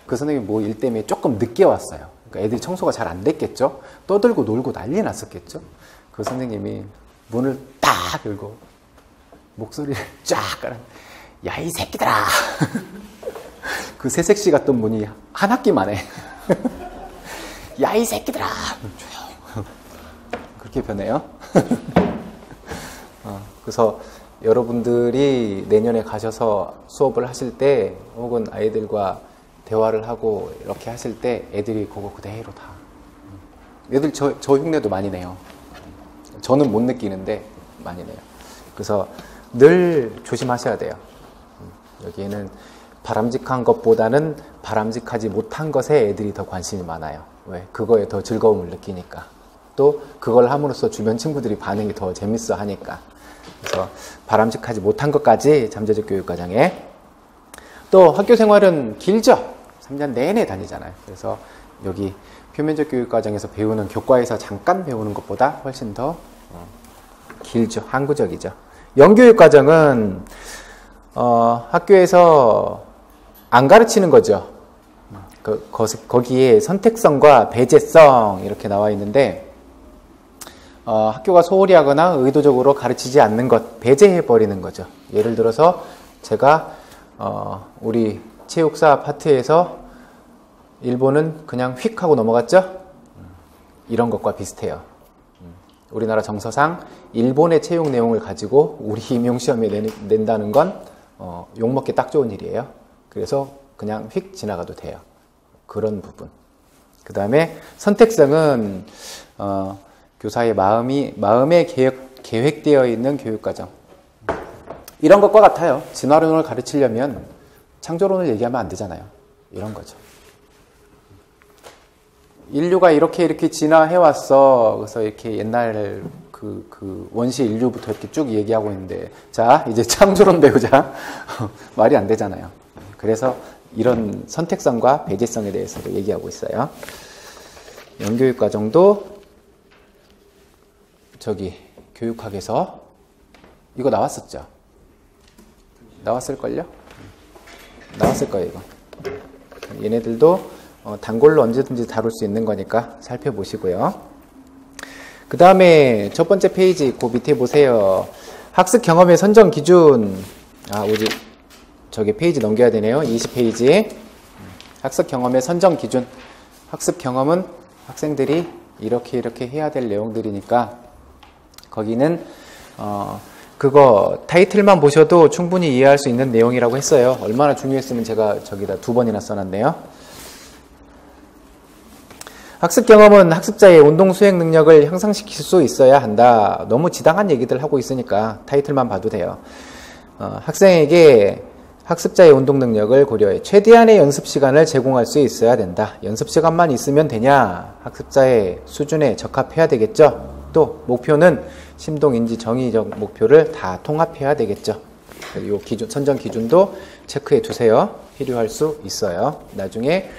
그 선생님이 뭐 일 때문에 조금 늦게 왔어요. 그러니까 애들이 청소가 잘 안 됐겠죠. 떠들고 놀고 난리 났었겠죠. 그 선생님이 문을 딱 열고 목소리를 쫙 깔아. 야, 이 새끼들아! 그 새색시 같던 분이 한 학기 만에 야, 이 새끼들아! 그렇게 변해요. 그래서 여러분들이 내년에 가셔서 수업을 하실 때 혹은 아이들과 대화를 하고 이렇게 하실 때 애들이 그거 그대로 다 애들 저 흉내도 많이 내요. 저는 못 느끼는데 많이 내요. 그래서 늘 조심하셔야 돼요. 여기에는 바람직한 것보다는 바람직하지 못한 것에 애들이 더 관심이 많아요. 왜? 그거에 더 즐거움을 느끼니까. 또 그걸 함으로써 주변 친구들이 반응이 더 재밌어 하니까. 그래서 바람직하지 못한 것까지 잠재적 교육과정에. 또 학교 생활은 길죠. 3년 내내 다니잖아요. 그래서 여기 표면적 교육과정에서 배우는 교과에서 잠깐 배우는 것보다 훨씬 더 길죠. 항구적이죠. 영교육과정은 학교에서 안 가르치는 거죠. 거기에 선택성과 배제성 이렇게 나와 있는데 학교가 소홀히 하거나 의도적으로 가르치지 않는 것, 배제해버리는 거죠. 예를 들어서 제가 우리 체육사 파트에서 일본은 그냥 휙 하고 넘어갔죠? 이런 것과 비슷해요. 우리나라 정서상 일본의 체육 내용을 가지고 우리 임용시험에 낸다는 건 욕먹기 딱 좋은 일이에요. 그래서 그냥 휙 지나가도 돼요. 그런 부분. 그 다음에 선택성은 교사의 마음에 계획되어 있는 교육과정. 이런 것과 같아요. 진화론을 가르치려면 창조론을 얘기하면 안 되잖아요. 이런 거죠. 인류가 이렇게 진화해왔어. 그래서 이렇게 옛날 그 원시 인류부터 이렇게 쭉 얘기하고 있는데, 자, 이제 창조론 배우자. 말이 안 되잖아요. 그래서 이런 선택성과 배제성에 대해서도 얘기하고 있어요. 영교육과정도 저기 교육학에서 이거 나왔었죠? 나왔을걸요? 나왔을 거예요, 이거. 얘네들도 단골로 언제든지 다룰 수 있는 거니까 살펴보시고요. 그 다음에 첫 번째 페이지 그 밑에 보세요. 학습 경험의 선정 기준. 우리 저기 페이지 넘겨야 되네요. 20페이지. 학습 경험의 선정 기준. 학습 경험은 학생들이 이렇게 해야 될 내용들이니까 거기는 그거 타이틀만 보셔도 충분히 이해할 수 있는 내용이라고 했어요. 얼마나 중요했으면 제가 저기다 2번이나 써놨네요. 학습 경험은 학습자의 운동 수행 능력을 향상시킬 수 있어야 한다. 너무 지당한 얘기들 하고 있으니까 타이틀만 봐도 돼요. 학생에게 학습자의 운동 능력을 고려해 최대한의 연습 시간을 제공할 수 있어야 된다. 연습 시간만 있으면 되냐? 학습자의 수준에 적합해야 되겠죠. 또 목표는 심동, 인지, 정의적 목표를 다 통합해야 되겠죠. 이 기준, 선정 기준도 체크해 두세요. 필요할 수 있어요. 나중에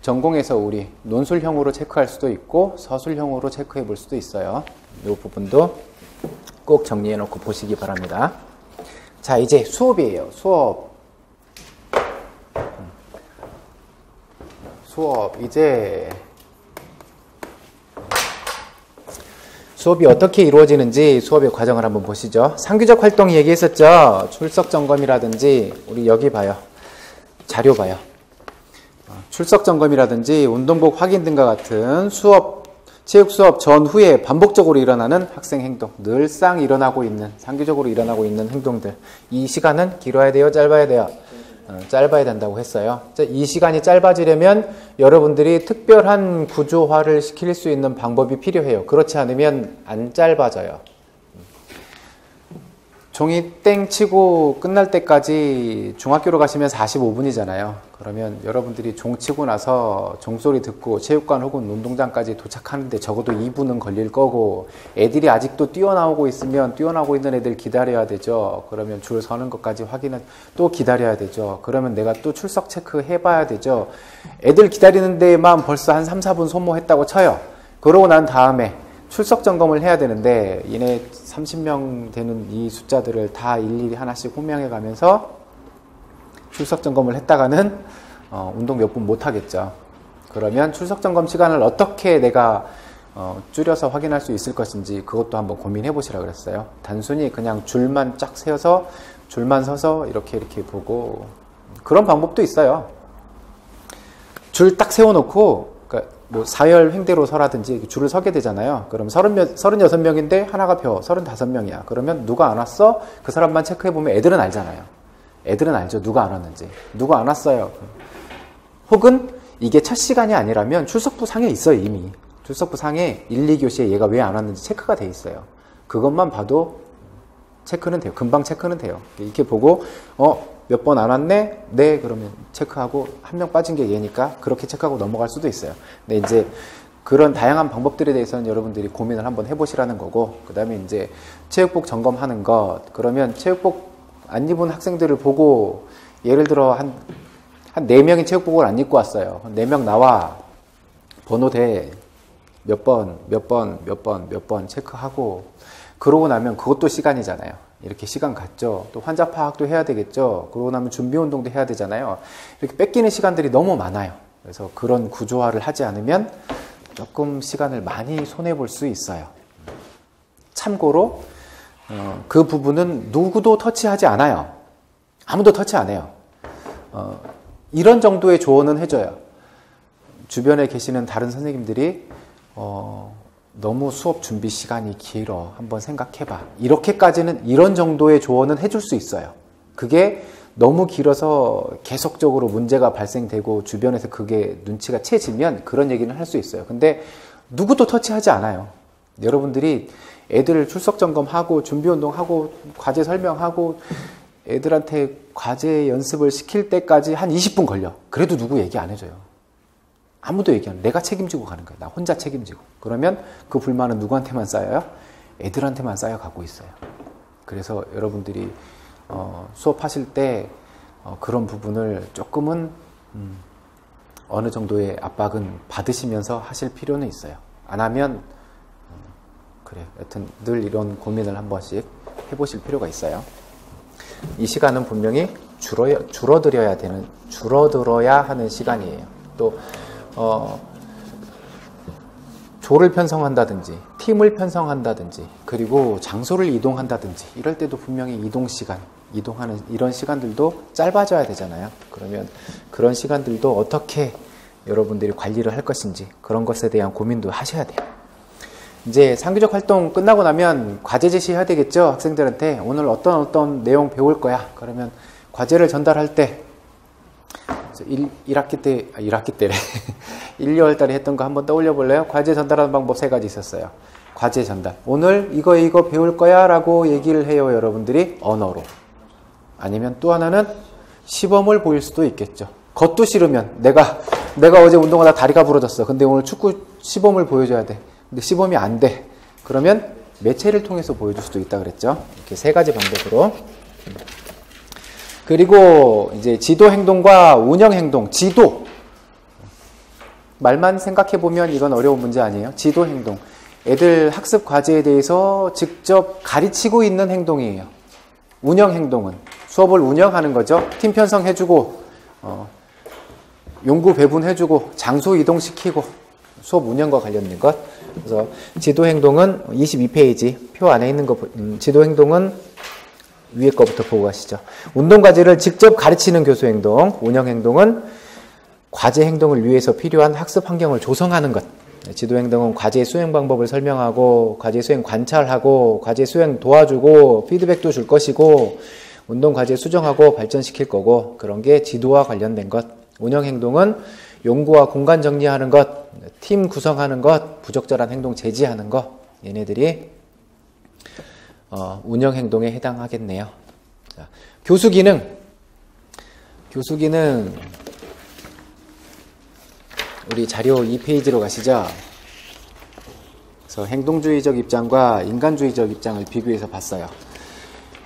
전공에서 우리 논술형으로 체크할 수도 있고 서술형으로 체크해 볼 수도 있어요. 이 부분도 꼭 정리해 놓고 보시기 바랍니다. 자, 이제 수업이에요. 수업 이제 수업이 어떻게 이루어지는지 수업의 과정을 한번 보시죠. 상규적 활동 얘기했었죠. 출석 점검이라든지 우리 여기 봐요. 자료 봐요. 출석 점검이라든지 운동복 확인 등과 같은 체육 수업 전후에 반복적으로 일어나는 학생 행동, 늘상 일어나고 있는, 상규적으로 일어나고 있는 행동들. 이 시간은 길어야 돼요? 짧아야 돼요? 짧아야 된다고 했어요. 이 시간이 짧아지려면 여러분들이 특별한 구조화를 시킬 수 있는 방법이 필요해요. 그렇지 않으면 안 짧아져요. 종이 땡 치고 끝날 때까지 중학교로 가시면 45분이잖아요. 그러면 여러분들이 종 치고 나서 종소리 듣고 체육관 혹은 운동장까지 도착하는데 적어도 2분은 걸릴 거고, 애들이 아직도 뛰어나오고 있으면 뛰어나오고 있는 애들 기다려야 되죠. 그러면 줄 서는 것까지 확인은 또 기다려야 되죠. 그러면 내가 또 출석 체크 해봐야 되죠. 애들 기다리는 데만 벌써 한 3, 4분 소모했다고 쳐요. 그러고 난 다음에 출석 점검을 해야 되는데 얘네 30명 되는 이 숫자들을 다 일일이 하나씩 호명해 가면서 출석 점검을 했다가는 운동 몇 분 못 하겠죠. 그러면 출석 점검 시간을 어떻게 내가 줄여서 확인할 수 있을 것인지 그것도 한번 고민해 보시라 그랬어요. 단순히 그냥 줄만 쫙 세워서 줄만 서서 이렇게 보고, 그런 방법도 있어요. 줄 딱 세워놓고 뭐 사열 횡대로 서라든지 줄을 서게 되잖아요. 그럼 36명인데 하나가 펴 35명이야. 그러면 누가 안 왔어? 그 사람만 체크해보면 애들은 알잖아요. 애들은 알죠. 누가 안 왔는지. 누가 안 왔어요. 혹은 이게 첫 시간이 아니라면 출석부 상에 있어요. 이미. 출석부 상에 1, 2교시에 얘가 왜 안 왔는지 체크가 돼 있어요. 그것만 봐도 체크는 돼요. 금방 체크는 돼요. 이렇게 보고 몇 번 안 왔네? 네, 그러면 체크하고 한 명 빠진 게 얘니까 그렇게 체크하고 넘어갈 수도 있어요. 근데 이제 그런 다양한 방법들에 대해서는 여러분들이 고민을 한번 해보시라는 거고, 그 다음에 이제 체육복 점검하는 것, 그러면 체육복 안 입은 학생들을 보고 예를 들어 한 4명이 체육복을 안 입고 왔어요. 4명 나와. 번호 대 몇 번 체크하고, 그러고 나면 그것도 시간이잖아요. 이렇게 시간 갔죠. 또 환자 파악도 해야 되겠죠. 그러고 나면 준비 운동도 해야 되잖아요. 이렇게 뺏기는 시간들이 너무 많아요. 그래서 그런 구조화를 하지 않으면 조금 시간을 많이 손해볼 수 있어요. 참고로 그 부분은 누구도 터치하지 않아요. 아무도 터치 안 해요. 이런 정도의 조언은 해줘요. 주변에 계시는 다른 선생님들이 너무 수업 준비 시간이 길어. 한번 생각해봐. 이렇게까지는, 이런 정도의 조언은 해줄 수 있어요. 그게 너무 길어서 계속적으로 문제가 발생되고 주변에서 그게 눈치가 채지면 그런 얘기는 할 수 있어요. 근데 누구도 터치하지 않아요. 여러분들이 애들 출석 점검하고 준비 운동하고 과제 설명하고 애들한테 과제 연습을 시킬 때까지 한 20분 걸려. 그래도 누구 얘기 안 해줘요. 아무도 얘기 안 해. 내가 책임지고 가는 거야. 나 혼자 책임지고. 그러면 그 불만은 누구한테만 쌓여요? 애들한테만 쌓여가고 있어요. 그래서 여러분들이 수업하실 때 그런 부분을 조금은 어느 정도의 압박은 받으시면서 하실 필요는 있어요. 안 하면 그래. 여튼 늘 이런 고민을 한 번씩 해보실 필요가 있어요. 이 시간은 분명히 줄어들어야 하는 시간이에요. 또 조를 편성한다든지 팀을 편성한다든지 그리고 장소를 이동한다든지 이럴 때도 분명히 이동하는 이런 시간들도 짧아져야 되잖아요. 그러면 그런 시간들도 어떻게 여러분들이 관리를 할 것인지 그런 것에 대한 고민도 하셔야 돼요. 이제 상규적 활동 끝나고 나면 과제 제시해야 되겠죠. 학생들한테 오늘 어떤 내용 배울 거야. 그러면 과제를 전달할 때 1학기 때래 1, 2월 달에 했던 거 한번 떠올려 볼래요? 과제 전달하는 방법 3가지 있었어요. 과제 전달. 오늘 이거 배울 거야 라고 얘기를 해요. 여러분들이 언어로. 아니면 또 하나는 시범을 보일 수도 있겠죠. 그것도 싫으면 내가 어제 운동하다 다리가 부러졌어. 근데 오늘 축구 시범을 보여줘야 돼. 근데 시범이 안 돼. 그러면 매체를 통해서 보여줄 수도 있다 그랬죠. 이렇게 3가지 방법으로. 그리고 이제 지도 행동과 운영 행동, 지도. 말만 생각해 보면 이건 어려운 문제 아니에요. 지도 행동. 애들 학습 과제에 대해서 직접 가르치고 있는 행동이에요. 운영 행동은 수업을 운영하는 거죠. 팀 편성해주고, 용구 배분해주고, 장소 이동시키고, 수업 운영과 관련된 것. 그래서 지도 행동은 22페이지 표 안에 있는 거, 지도 행동은 위에 거부터 보고 가시죠. 운동 과제를 직접 가르치는 교수 행동, 운영 행동은 과제 행동을 위해서 필요한 학습 환경을 조성하는 것. 지도 행동은 과제 수행 방법을 설명하고, 과제 수행 관찰하고, 과제 수행 도와주고, 피드백도 줄 것이고, 운동 과제 수정하고 발전시킬 거고, 그런 게 지도와 관련된 것. 운영 행동은 용구와 공간 정리하는 것, 팀 구성하는 것, 부적절한 행동 제지하는 것. 얘네들이 운영 행동에 해당하겠네요. 자, 교수 기능. 교수 기능. 우리 자료 2페이지로 가시죠. 그래서 행동주의적 입장과 인간주의적 입장을 비교해서 봤어요.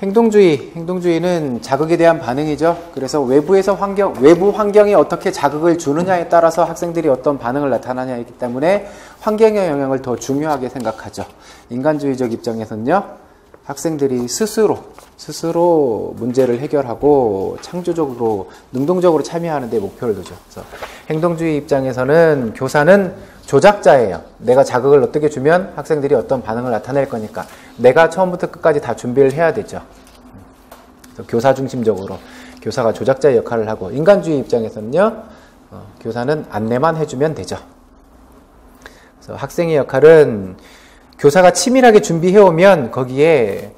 행동주의는 자극에 대한 반응이죠. 그래서 외부 환경이 어떻게 자극을 주느냐에 따라서 학생들이 어떤 반응을 나타나냐이기 때문에 환경의 영향을 더 중요하게 생각하죠. 인간주의적 입장에서는요, 학생들이 스스로 문제를 해결하고 창조적으로, 능동적으로 참여하는 데 목표를 두죠. 그래서 행동주의 입장에서는 교사는 조작자예요. 내가 자극을 어떻게 주면 학생들이 어떤 반응을 나타낼 거니까 내가 처음부터 끝까지 다 준비를 해야 되죠. 그래서 교사 중심적으로 교사가 조작자의 역할을 하고, 인간주의 입장에서는요, 교사는 안내만 해주면 되죠. 그래서 학생의 역할은 교사가 치밀하게 준비해오면 거기에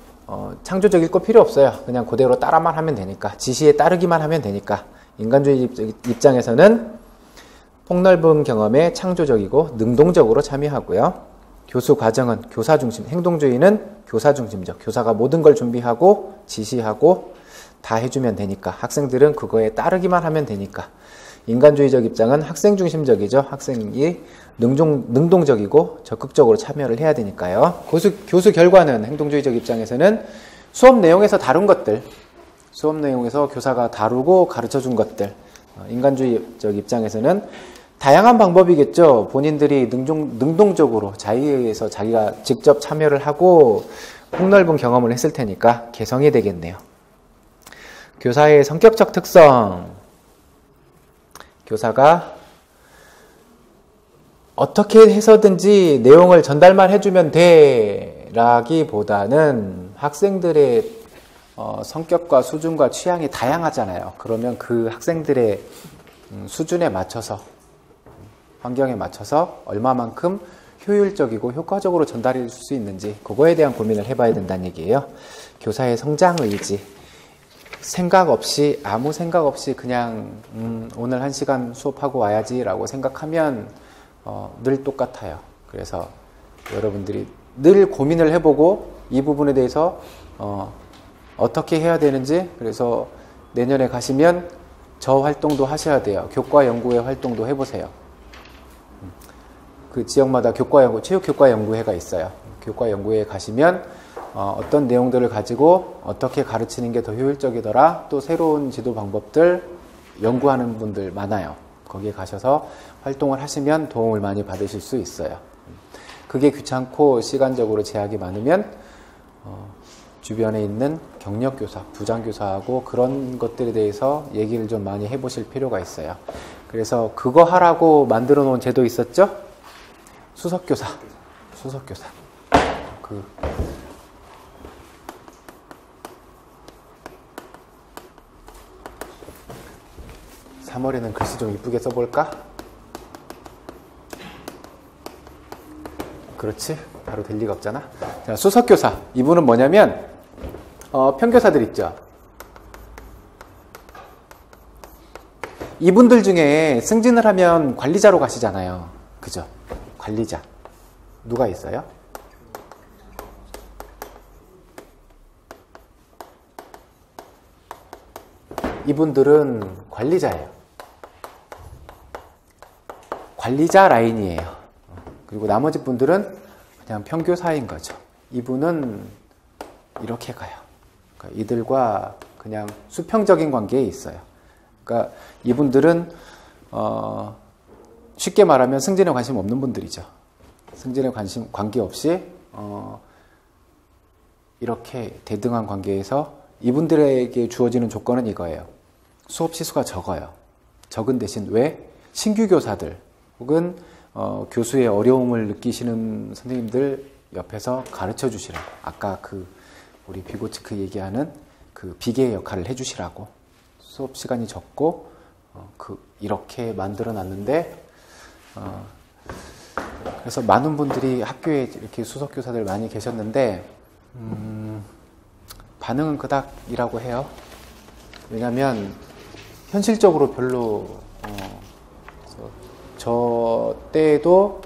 창조적일 거 필요 없어요. 그냥 그대로 따라만 하면 되니까, 지시에 따르기만 하면 되니까. 인간주의 입장에서는 폭넓은 경험에 창조적이고 능동적으로 참여하고요. 교수 과정은 교사 중심, 행동주의는 교사 중심적. 교사가 모든 걸 준비하고 지시하고 다 해주면 되니까, 학생들은 그거에 따르기만 하면 되니까. 인간주의적 입장은 학생 중심적이죠. 학생이 능동적이고 적극적으로 참여를 해야 되니까요. 교수 결과는 행동주의적 입장에서는 수업 내용에서 다룬 것들, 수업 내용에서 교사가 다루고 가르쳐준 것들. 인간주의적 입장에서는 다양한 방법이겠죠. 본인들이 능동적으로 자의에 의해서 자기가 직접 참여를 하고 폭넓은 경험을 했을 테니까 개성이 되겠네요. 교사의 성격적 특성. 교사가 어떻게 해서든지 내용을 전달만 해주면 돼 라기보다는 학생들의 성격과 수준과 취향이 다양하잖아요. 그러면 그 학생들의 수준에 맞춰서, 환경에 맞춰서 얼마만큼 효율적이고 효과적으로 전달해 줄 수 있는지, 그거에 대한 고민을 해봐야 된다는 얘기예요. 교사의 성장 의지. 아무 생각 없이 그냥 오늘 1시간 수업하고 와야지 라고 생각하면 늘 똑같아요. 그래서 여러분들이 늘 고민을 해보고 이 부분에 대해서 어떻게 해야 되는지, 그래서 내년에 가시면 저 활동도 하셔야 돼요. 교과 연구회 활동도 해보세요. 그 지역마다 체육교과 연구회가 있어요. 교과 연구회에 가시면 어떤 내용들을 가지고 어떻게 가르치는 게 더 효율적이더라, 또 새로운 지도 방법들 연구하는 분들 많아요. 거기에 가셔서 활동을 하시면 도움을 많이 받으실 수 있어요. 그게 귀찮고 시간적으로 제약이 많으면 주변에 있는 경력교사, 부장교사하고 그런 것들에 대해서 얘기를 좀 많이 해보실 필요가 있어요. 그래서 그거 하라고 만들어 놓은 제도 있었죠? 수석교사. 3월에는 글씨 좀 이쁘게 써볼까? 그렇지? 바로 될 리가 없잖아. 자, 수석교사. 이분은 뭐냐면 평교사들 있죠. 이분들 중에 승진을 하면 관리자로 가시잖아요. 그죠? 관리자. 누가 있어요? 이분들은 관리자예요. 관리자 라인이에요. 그리고 나머지 분들은 그냥 평교사인 거죠. 이분은 이렇게 가요. 그러니까 이들과 그냥 수평적인 관계에 있어요. 그러니까 이분들은 쉽게 말하면 승진에 관심 없는 분들이죠. 승진에 관계없이 이렇게 대등한 관계에서 이분들에게 주어지는 조건은 이거예요. 수업 시수가 적어요. 적은 대신 왜? 신규 교사들 혹은 교수의 어려움을 느끼시는 선생님들 옆에서 가르쳐 주시라고. 아까 우리 비고치크 얘기하는 비계의 역할을 해주시라고. 수업 시간이 적고 이렇게 만들어 놨는데 그래서 많은 분들이 학교에 이렇게 수석 교사들 많이 계셨는데 반응은 그닥이라고 해요. 왜냐하면 현실적으로 별로 저 때에도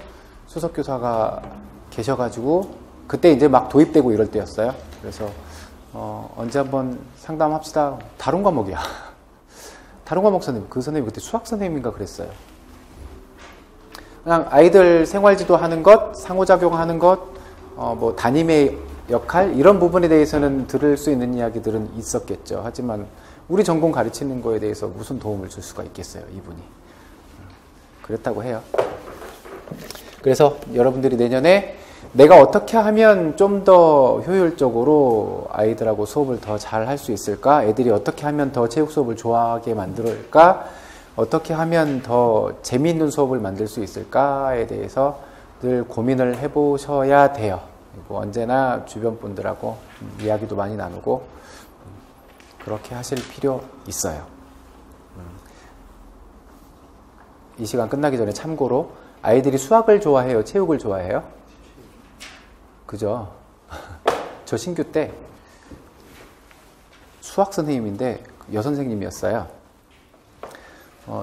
수석 교사가 계셔가지고 그때 이제 막 도입되고 이럴 때였어요. 그래서 언제 한번 상담합시다. 다른 과목이야. 다른 과목 선생님, 그 선생님 그때 수학 선생님인가 그랬어요. 그냥 아이들 생활지도 하는 것, 상호작용하는 것, 뭐 담임의 역할 이런 부분에 대해서는 들을 수 있는 이야기들은 있었겠죠. 하지만 우리 전공 가르치는 거에 대해서 무슨 도움을 줄 수가 있겠어요, 이분이. 그랬다고 해요. 그래서 여러분들이 내년에 내가 어떻게 하면 좀 더 효율적으로 아이들하고 수업을 더 잘 할 수 있을까? 애들이 어떻게 하면 더 체육 수업을 좋아하게 만들까? 어떻게 하면 더 재미있는 수업을 만들 수 있을까에 대해서 늘 고민을 해보셔야 돼요. 그리고 언제나 주변 분들하고 이야기도 많이 나누고 그렇게 하실 필요 있어요. 이 시간 끝나기 전에 참고로 아이들이 수학을 좋아해요? 체육을 좋아해요? 그죠? 저 신규 때 수학 선생님인데 여선생님이었어요.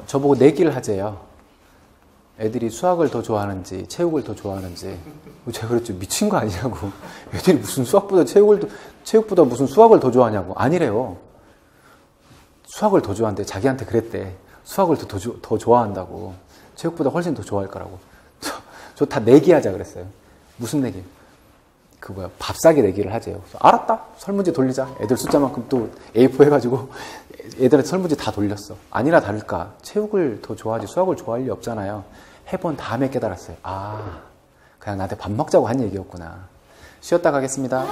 저보고 내기를 하재요. 애들이 수학을 더 좋아하는지 체육을 더 좋아하는지. 제가 그랬죠. 미친 거 아니냐고. 애들이 무슨 체육보다 무슨 수학을 더 좋아하냐고. 아니래요. 수학을 더 좋아한대. 자기한테 그랬대. 수학을 더 좋아한다고. 체육보다 훨씬 더 좋아할 거라고. 저 다 내기하자 그랬어요. 무슨 내기? 밥 사기 내기를 하재요. 알았다. 설문지 돌리자. 애들 숫자만큼 또 A4 해가지고 애들한테 설문지 다 돌렸어. 아니나 다를까. 체육을 더 좋아하지 수학을 좋아할 리 없잖아요. 해본 다음에 깨달았어요. 그냥 나한테 밥 먹자고 한 얘기였구나. 쉬었다 가겠습니다.